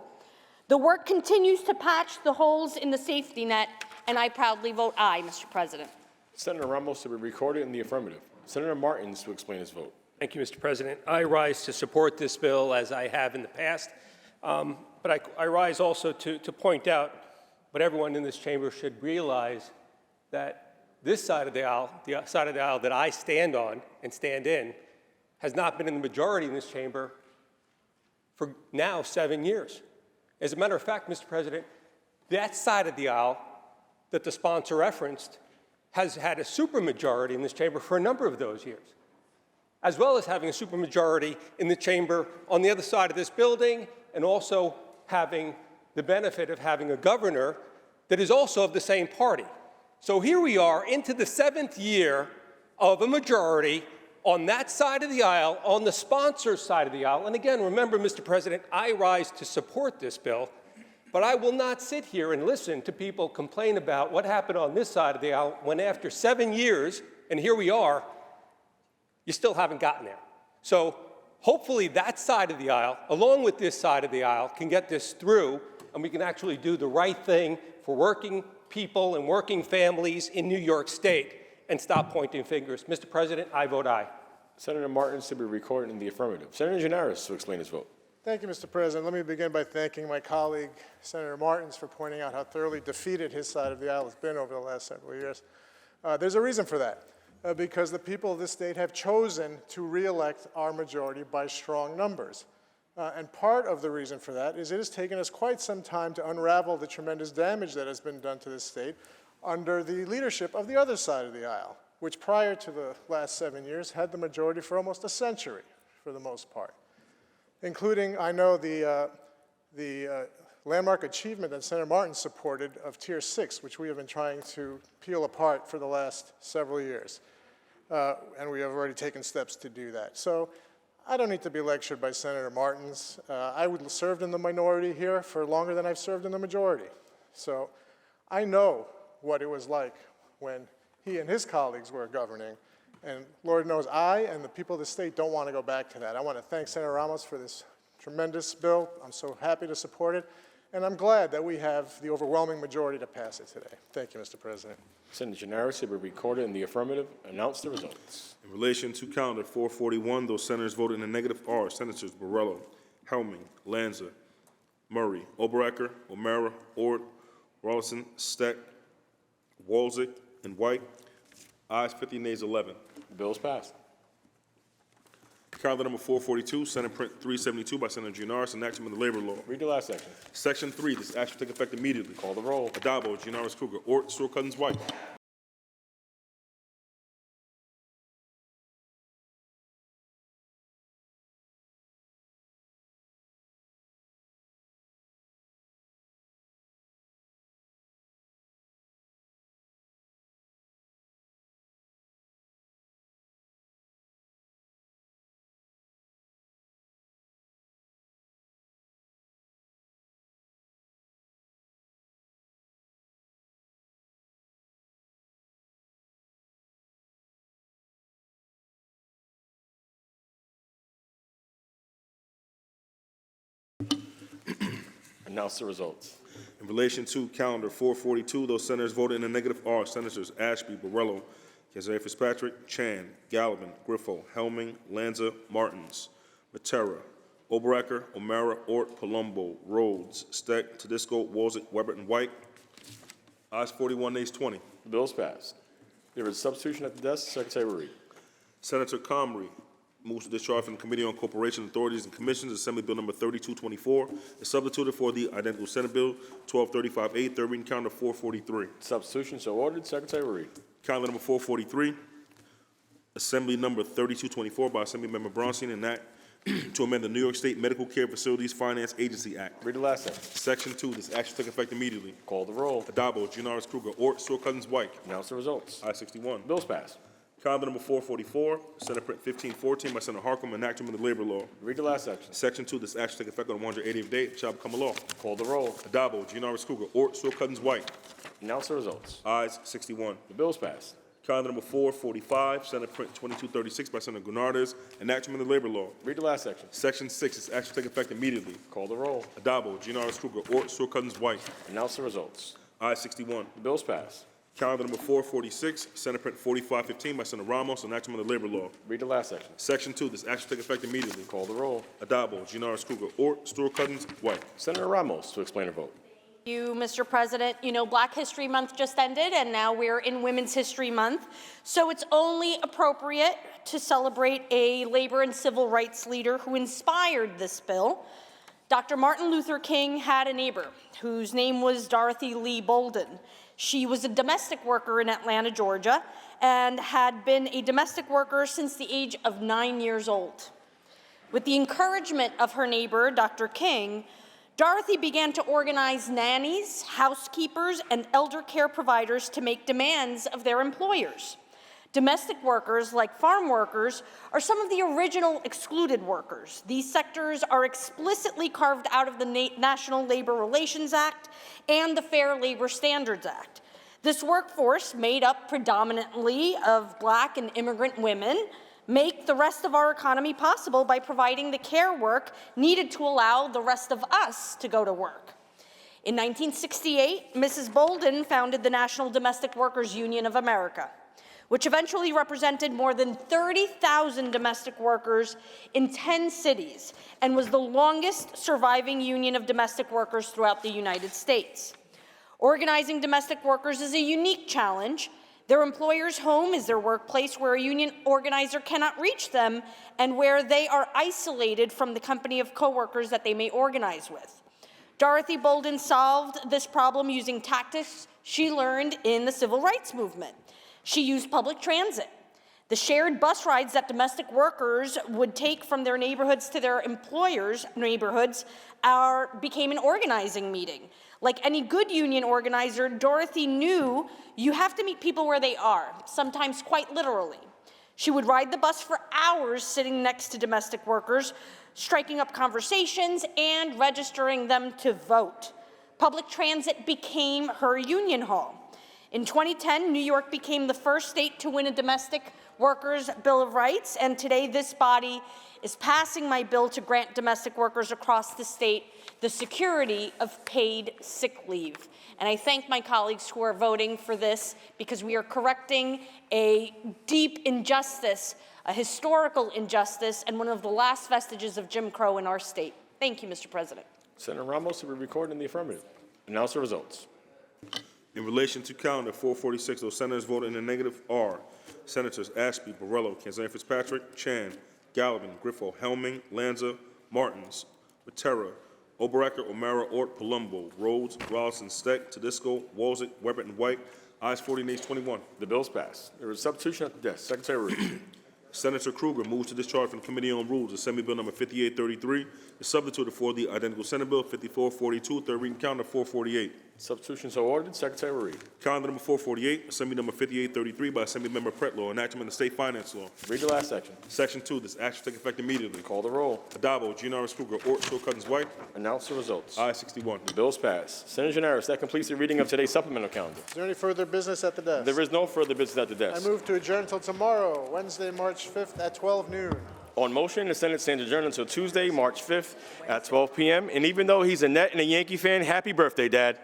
The work continues to patch the holes in the safety net, and I proudly vote aye, Mr. President. Senator Ramos to be recorded in the affirmative. Senator Martins to explain his vote. Thank you, Mr. President. I rise to support this bill as I have in the past, but I rise also to point out what everyone in this chamber should realize, that this side of the aisle, the side of the aisle that I stand on and stand in, has not been in the majority in this chamber for now 7 years. As a matter of fact, Mr. President, that side of the aisle that the sponsor referenced has had a supermajority in this chamber for a number of those years, as well as having a supermajority in the chamber on the other side of this building, and also having the benefit of having a governor that is also of the same party. So here we are into the 7th year of a majority on that side of the aisle, on the sponsor's side of the aisle. And again, remember, Mr. President, I rise to support this bill, but I will not sit here and listen to people complain about what happened on this side of the aisle when after 7 years, and here we are, you still haven't gotten there. So hopefully that side of the aisle, along with this side of the aisle, can get this through, and we can actually do the right thing for working people and working families in New York State and stop pointing fingers. Mr. President, I vote aye. Senator Martins to be recorded in the affirmative. Senator Gianaris to explain his vote. Thank you, Mr. President. Let me begin by thanking my colleague, Senator Martins, for pointing out how thoroughly defeated his side of the aisle has been over the last several years. There's a reason for that, because the people of this state have chosen to re-elect our majority by strong numbers. And part of the reason for that is it has taken us quite some time to unravel the tremendous damage that has been done to this state under the leadership of the other side of the aisle, which prior to the last 7 years had the majority for almost a century, for the most part, including, I know, the landmark achievement that Senator Martin supported of Tier 6, which we have been trying to peel apart for the last several years. And we have already taken steps to do that. So I don't need to be lectured by Senator Martins. I served in the minority here for longer than I've served in the majority. So I know what it was like when he and his colleagues were governing. And Lord knows I and the people of the state don't want to go back to that. I want to thank Senator Ramos for this tremendous bill. I'm so happy to support it. And I'm glad that we have the overwhelming majority to pass it today. Thank you, Mr. President. Senator Gianaris, it will be recorded in the affirmative. Announce the results. In relation to calendar 441, those senators voted in the negative are Senators Borrello, Helming, Lanza, Murray, Oberacker, O'Mara, Ord, Rawlinson, Steck, Walczyk, and White. Ayes 50, nays 11. The bill is passed. Calendar number 442, Senate Print 372 by Senator Gianaris, enactment of the labor law. Read the last section. Section 3, this act shall take effect immediately. Call the roll. Adabo, Gianaris Kruger, Ort, Stewart Cousins, White. Announce the results. In relation to calendar 442, those senators voted in the negative are Senators Ashby, Borrello, Keziah Fitzpatrick, Chan, Gallivan, Griffo, Helming, Lanza, Martins, Matera, Oberacker, O'Mara, Ort, Palumbo, Rhodes, Steck, Tedisco, Walczyk, Weber, and White. Ayes 41, nays 20. The bill is passed. There is a substitution at the desk. Secretary will read. Senator Comrie moves to discharge from the Committee on Corporation Authorities and Commissions Assembly Bill number 3224 is substituted for the identical Senate Bill 1235A, third reading calendar 443. Substitution so ordered. Secretary will read. Calendar number 443, Assembly number 3224 by Assemblymember Bronstein, and Act to amend the New York State Medical Care Facilities Finance Agency Act. Read the last section. Section 2, this act shall take effect immediately. Call the roll. Adabo, Gianaris Kruger, Ort, Stewart Cousins, White. Announce the results. I-61. Bill's passed. Calendar number 444, Senate Print 1514 by Senator Harkman, enactment of the labor law. Read the last section. Section 2, this act shall take effect on the 180th day, it shall become a law. Call the roll. Adabo, Gianaris Kruger, Ort, Stewart Cousins, White. Announce the results. Ayes 61. The bill's passed. Calendar number 445, Senate Print 2236 by Senator Gunardes, enactment of the labor law. Read the last section. Section 6, this act shall take effect immediately. Call the roll. Adabo, Gianaris Kruger, Ort, Stewart Cousins, White. Announce the results. Ayes 61. The bill's passed. Calendar number 446, Senate Print 4515 by Senator Ramos, enactment of the labor law. Read the last section. Section 2, this act shall take effect immediately. Call the roll. Adabo, Gianaris Kruger, Ort, Stewart Cousins, White. Senator Ramos to explain her vote. Thank you, Mr. President. You know, Black History Month just ended, and now we're in Women's History Month. So it's only appropriate to celebrate a labor and civil rights leader who inspired this bill. Dr. Martin Luther King had a neighbor whose name was Dorothy Lee Bolden. She was a domestic worker in Atlanta, Georgia, and had been a domestic worker since the age of 9 years old. With the encouragement of her neighbor, Dr. King, Dorothy began to organize nannies, housekeepers, and elder care providers to make demands of their employers. Domestic workers, like farm workers, are some of the original excluded workers. These sectors are explicitly carved out of the National Labor Relations Act and the Fair Labor Standards Act. This workforce, made up predominantly of Black and immigrant women, make the rest of our economy possible by providing the care work needed to allow the rest of us to go to work. In 1968, Mrs. Bolden founded the National Domestic Workers Union of America, which eventually represented more than 30,000 domestic workers in 10 cities and was the longest surviving union of domestic workers throughout the United States. Organizing domestic workers is a unique challenge. Their employer's home is their workplace where a union organizer cannot reach them and where they are isolated from the company of coworkers that they may organize with. Dorothy Bolden solved this problem using tactics she learned in the civil rights movement. She used public transit. The shared bus rides that domestic workers would take from their neighborhoods to their employers' neighborhoods became an organizing meeting. Like any good union organizer, Dorothy knew you have to meet people where they are, sometimes quite literally. She would ride the bus for hours sitting next to domestic workers, striking up conversations and registering them to vote. Public transit became her union hall. In 2010, New York became the first state to win a domestic workers' Bill of Rights, and today this body is passing my bill to grant domestic workers across the state the security of paid sick leave. And I thank my colleagues who are voting for this because we are correcting a deep injustice, a historical injustice, and one of the last vestiges of Jim Crow in our state. Thank you, Mr. President. Senator Ramos will be recorded in the affirmative. Announce the results. In relation to calendar 446, those senators voted in the negative are Senators Ashby, Borrello, Kanzani Fitzpatrick, Chan, Gallivan, Griffo, Helming, Lanza, Martins, Matera, Oberacker, O'Mara, Ort, Palumbo, Rhodes, Rollison, Steck, Tedisco, Walzek, Weber, and White. Ayes 40, nays 21. The bill's passed. There is a substitution at the desk. Secretary will read. Senator Kruger moves to discharge from the Committee on Rules Assembly Bill number 5833, is substituted for the identical Senate Bill 5442, third reading calendar 448. Substitution so ordered. Secretary will read. Calendar number 448, Assembly number 5833 by Assembly Member Pretlow, enactment of State Finance Law. Read the last section. Section 2, this action take effect immediately. Call the roll. Adabo, Gianaris Kruger, Ort, Shaw Cousins White. Announce the results. Ayes 61. The bill's passed. Senator Gianaris, that completes the reading of today's supplemental calendar. Is there any further business at the desk? There is no further business at the I desk. move to adjourn until tomorrow, Wednesday, March 5th at 12 noon. On motion, the Senate stands adjourned until Tuesday, March 5th at 12 p.m. And even though he's a Net and a Yankee fan, happy birthday, Dad.